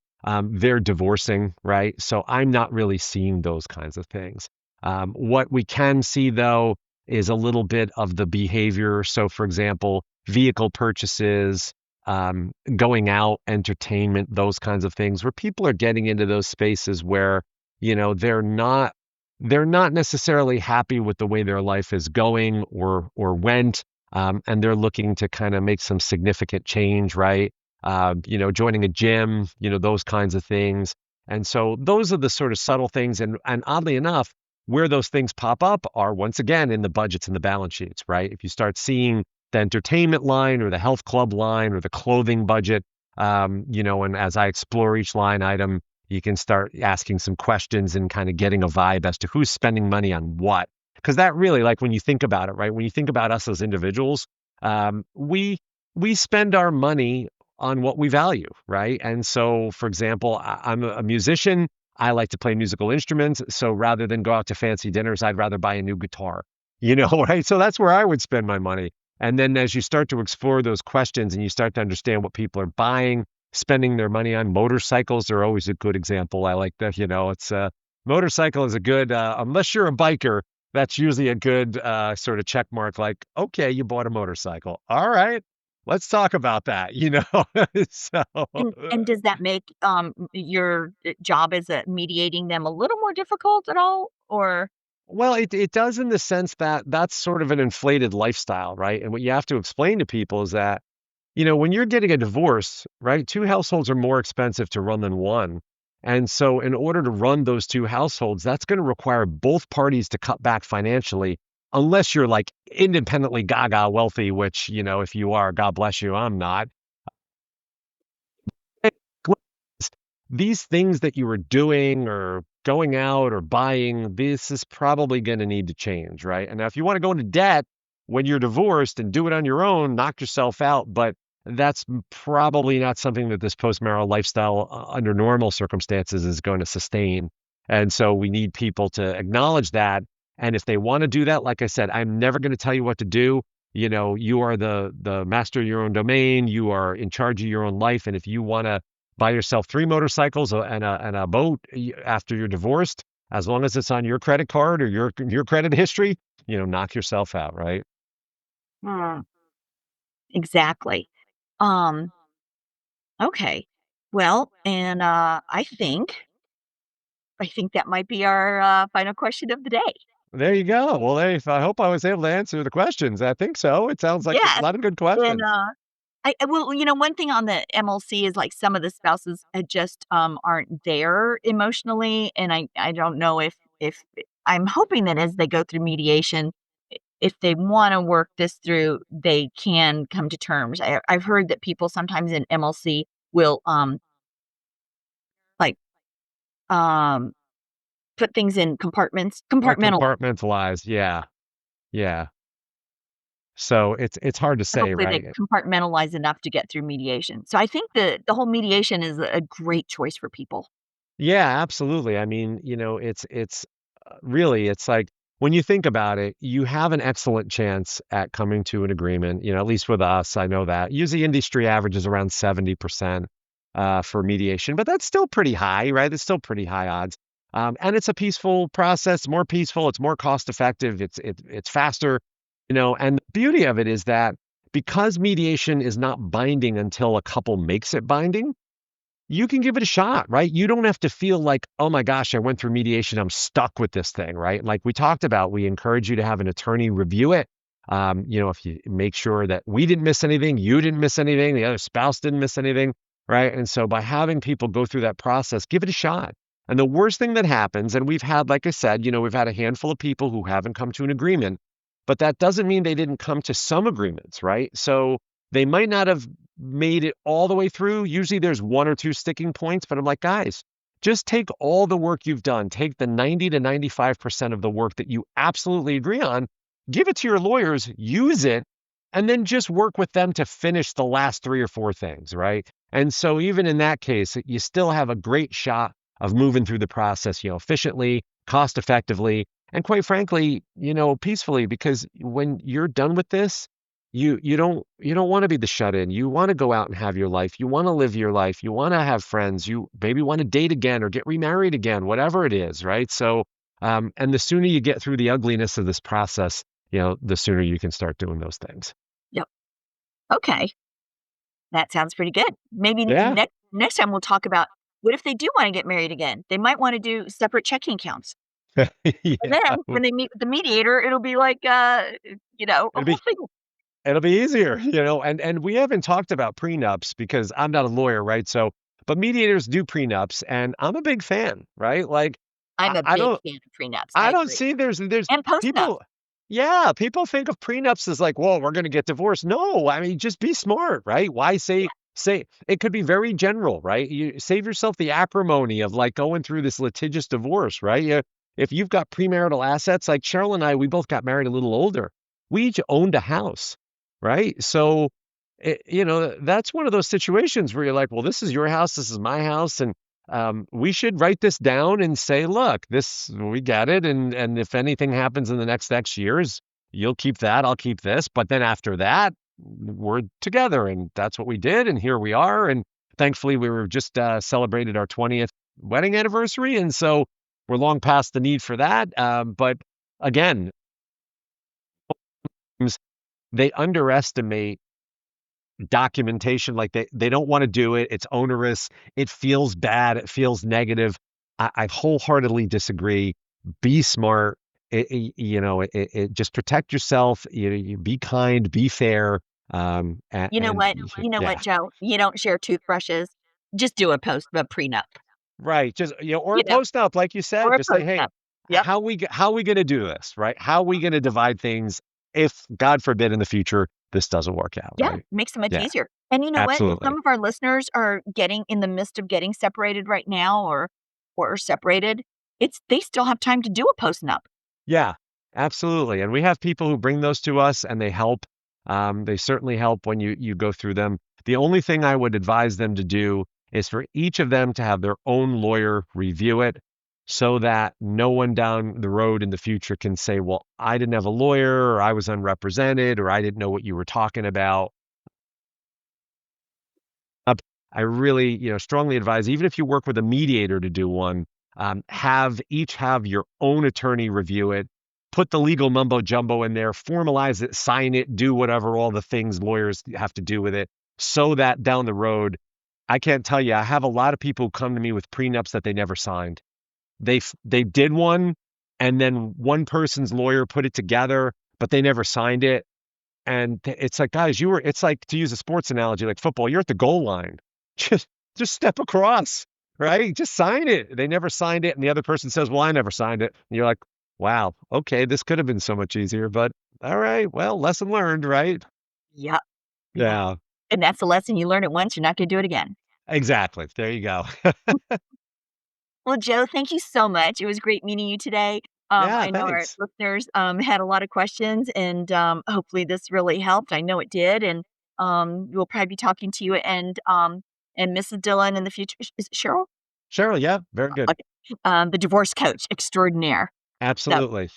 They're divorcing, right? So I'm not really seeing those kinds of things. What we can see, though, is a little bit of the behavior. So, for example, vehicle purchases, going out, entertainment, those kinds of things, where people are getting into those spaces where, they're not necessarily happy with the way their life is going or went, and they're looking to kind of make some significant change, right? Joining a gym, those kinds of things. And so those are the sort of subtle things. And oddly enough, where those things pop up are once again in the budgets and the balance sheets, right? If you start seeing the entertainment line or the health club line or the clothing budget, and as I explore each line item, you can start asking some questions and kind of getting a vibe as to who's spending money on what. Because that really, like when you think about it, right? When you think about us as individuals, we spend our money on what we value, right? And so, for example, I'm a musician. I like to play musical instruments. So rather than go out to fancy dinners, I'd rather buy a new guitar, right? So that's where I would spend my money. And then as you start to explore those questions and you start to understand what people are buying, spending their money on, motorcycles are always a good example. I like that, it's motorcycle is a good, unless you're a biker, that's usually a good sort of check mark like, okay, you bought a motorcycle. All right, let's talk about that. So, And does that make, your, job as a mediating them a little more difficult at all? Or well, it does in the sense that that's sort of an inflated lifestyle, right? And what you have to explain to people is that, when you're getting a divorce, right, two households are more expensive to run than one. And so, in order to run those two households, that's going to require both parties to cut back financially. unless you're like independently gaga wealthy, which, if you are, God bless you, I'm not. These things that you were doing or going out or buying, this is probably going to need to change, right? And now, if you want to go into debt when you're divorced and do it on your own, knock yourself out. But that's probably not something that this post-marital lifestyle, under normal circumstances, is going to sustain. And so we need people to acknowledge that. And if they want to do that, like I said, I'm never going to tell you what to do. You are the master of your own domain. You are in charge of your own life. And if you want to buy yourself 3 motorcycles and a boat after you're divorced, as long as it's on your credit card or your credit history, knock yourself out, right? Mm, exactly. Um, okay. Well, and I think that might be our final question of the day. There you go. Well, I hope I was able to answer the questions. I think so. It sounds like a Yes. lot of good And questions. well, one thing on the MLC is like some of the spouses just aren't there emotionally, and I don't know if I'm hoping that as they go through mediation, if they want to work this through, they can come to terms. I've heard that people sometimes in MLC will like um put things in compartmental. Compartmentalized. Yeah. Yeah. So it's hard to say, Hopefully, they right? compartmentalize enough to get through mediation. So I think the whole mediation is a great choice for people. Yeah, absolutely. I mean, really, it's like when you think about it, you have an excellent chance at coming to an agreement. At least with us, I know that. Usually, industry average is around 70% for mediation, but that's still pretty high, right? It's still pretty high odds. And it's a peaceful process, more peaceful. It's more cost effective. It's faster. And the beauty of it is that because mediation is not binding until a couple makes it binding, you can give it a shot, right? You don't have to feel like, oh my gosh, I went through mediation. I'm stuck with this thing, right? Like we talked about, we encourage you to have an attorney review it. If you make sure that we didn't miss anything, you didn't miss anything, the other spouse didn't miss anything, right? And so by having people go through that process, give it a shot. And the worst thing that happens, and we've had, like I said, we've had a handful of people who haven't come to an agreement, but that doesn't mean they didn't come to some agreements, right? So they might not have made it all the way through. Usually there's 1 or 2 sticking points, but I'm like, guys, just take all the work you've done, take the 90 to 95% of the work that you absolutely agree on, give it to your lawyers, use it, and then just work with them to finish the last 3 or 4 things, right? And so even in that case, you still have a great shot of moving through the process, efficiently, cost effectively, and quite frankly, peacefully, because when you're done with this, you don't want to be the shut in. You want to go out and have your life. You want to live your life. You want to have friends. You maybe want to date again or get remarried again, whatever it is, right? So, and the sooner you get through the ugliness of this process, the sooner you can start doing those things. Yep. Okay. That sounds pretty good. Maybe Yeah. next time we'll talk about what if they do want to get married again? They might want to do separate checking accounts. And Yeah. then when they meet with the mediator, it'll be like a It'll whole be thing. it'll be easier, and we haven't talked about prenups because I'm not a lawyer, right? So, but mediators do prenups, and I'm a big fan, right? Like, I, I'm a I big don't fan of prenups. I I don't agree. see there's And postnups. people. Yeah, people think of prenups as like, well, we're going to get divorced. No, I mean, just be smart, right? Why say it could be very general, right? You save yourself the acrimony of like going through this litigious divorce, right? If you've got premarital assets, like Cheryl and I, we both got married a little older. We each owned a house, right? So, that's one of those situations where you're like, well, this is your house, this is my house, and we should write this down and say, look, this we get it, and if anything happens in the next X years, you'll keep that, I'll keep this, but then after that, we're together, and that's what we did, and here we are, and thankfully we were just celebrated our 20th wedding anniversary, and so we're long past the need for that. But again, they underestimate documentation, like they don't want to do it. It's onerous. It feels bad. It feels negative. I wholeheartedly disagree. Be smart. Just protect yourself. You be kind, be fair. You know what? You know what, Yeah, Joe? You don't share toothbrushes. Just do a prenup. right. Just, or You a know, post up, like you or said, a just say, hey, postnup. Yep. how we going to do this, right? How are we going to divide things if, God forbid, in the future this doesn't work out, Yeah, right? makes it much Yeah, easier. And you know what? If some absolutely. of our listeners are getting in the midst of getting separated right now or separated, they still have time to do a post-nup. Yeah, absolutely. And we have people who bring those to us and they help. They certainly help when you go through them. The only thing I would advise them to do is for each of them to have their own lawyer review it so that no one down the road in the future can say, well, I didn't have a lawyer or I was unrepresented or I didn't know what you were talking about. I really, strongly advise, even if you work with a mediator to do one, have your own attorney review it, put the legal mumbo jumbo in there, formalize it, sign it, do whatever all the things lawyers have to do with it, so that down the road, I can't tell you, I have a lot of people who come to me with prenups that they never signed. They did one, and then one person's lawyer put it together, but they never signed it. And it's like, guys, it's like, to use a sports analogy, like football, you're at the goal line. Just just step across, right? Just sign it. They never signed it. And the other person says, well, I never signed it. And you're like, wow, okay, this could have been so much easier, but all right, well, lesson learned, right? Yep. Yeah. Yeah, And that's the lesson you learn it once, you're not gonna do it again. exactly. There you go. Well, Joe, thank you so much. It was great meeting you today. Yeah, I know our thanks. listeners had a lot of questions, and hopefully this really helped. I know it did, and we'll probably be talking to you and Mrs. Dillon in the future. Is it Cheryl? Cheryl, yeah, very good. Okay. The divorce coach extraordinaire. So, all Absolutely.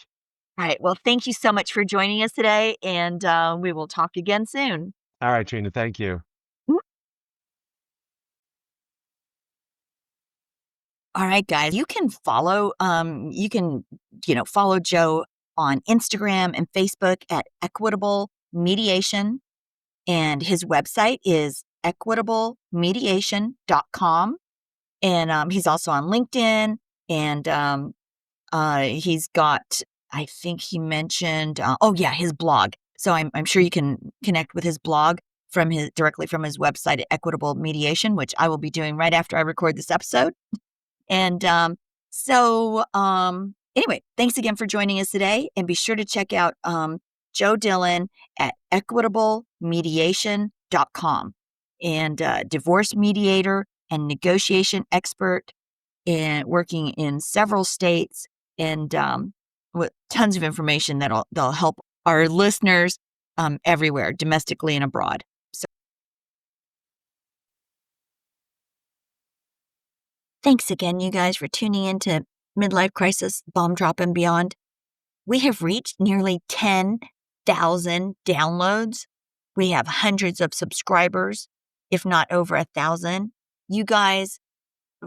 right. Well, thank you so much for joining us today, and we will talk again soon. All right, Trina, thank you. All right, guys, you can, follow Joe on Instagram and Facebook at Equitable Mediation. And his website is equitablemediation.com. And he's also on LinkedIn. And he's got, I think he mentioned, oh, yeah, his blog. So I'm sure you can connect with his blog directly from his website at Equitable Mediation, which I will be doing right after I record this episode. And anyway, thanks again for joining us today. And be sure to check out Joe Dillon at equitablemediation.com, and divorce mediator and negotiation expert and working in several states, and with tons of information that'll help our listeners everywhere, domestically and abroad. So thanks again, you guys, for tuning in to Midlife Crisis, Bomb Drop, and Beyond. We have reached nearly 10,000 downloads. We have hundreds of subscribers, if not over 1,000. You guys,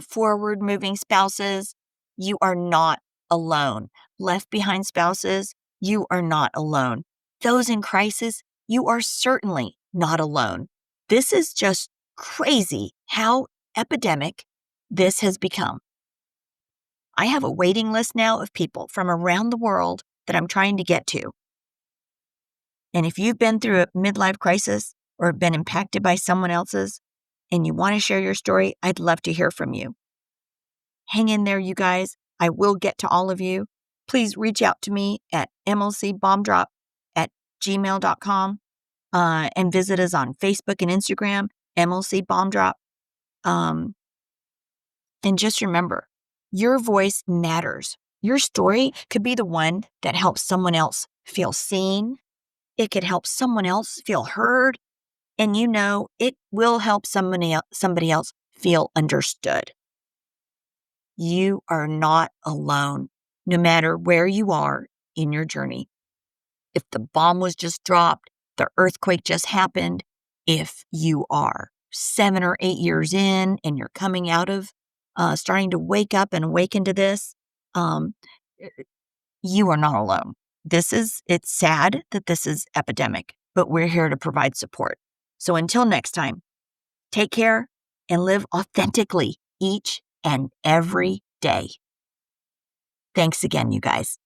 forward moving spouses, you are not alone. Left behind spouses, you are not alone. Those in crisis, you are certainly not alone. This is just crazy how epidemic this has become. I have a waiting list now of people from around the world that I'm trying to get to. And if you've been through a midlife crisis or been impacted by someone else's and you want to share your story, I'd love to hear from you. Hang in there, you guys. I will get to all of you. Please reach out to me at mlcbombdrop@gmail.com and visit us on Facebook and Instagram, MLC Bombdrop. And just remember, your voice matters. Your story could be the one that helps someone else feel seen. It could help someone else feel heard. And it will help somebody else feel understood. You are not alone, no matter where you are in your journey. If the bomb was just dropped, the earthquake just happened, if you are 7 or 8 years in and you're coming out of starting to wake up and awaken to this, um, you are not alone. It's sad that this is epidemic, but we're here to provide support. So until next time, take care and live authentically each and every day. Thanks again, you guys.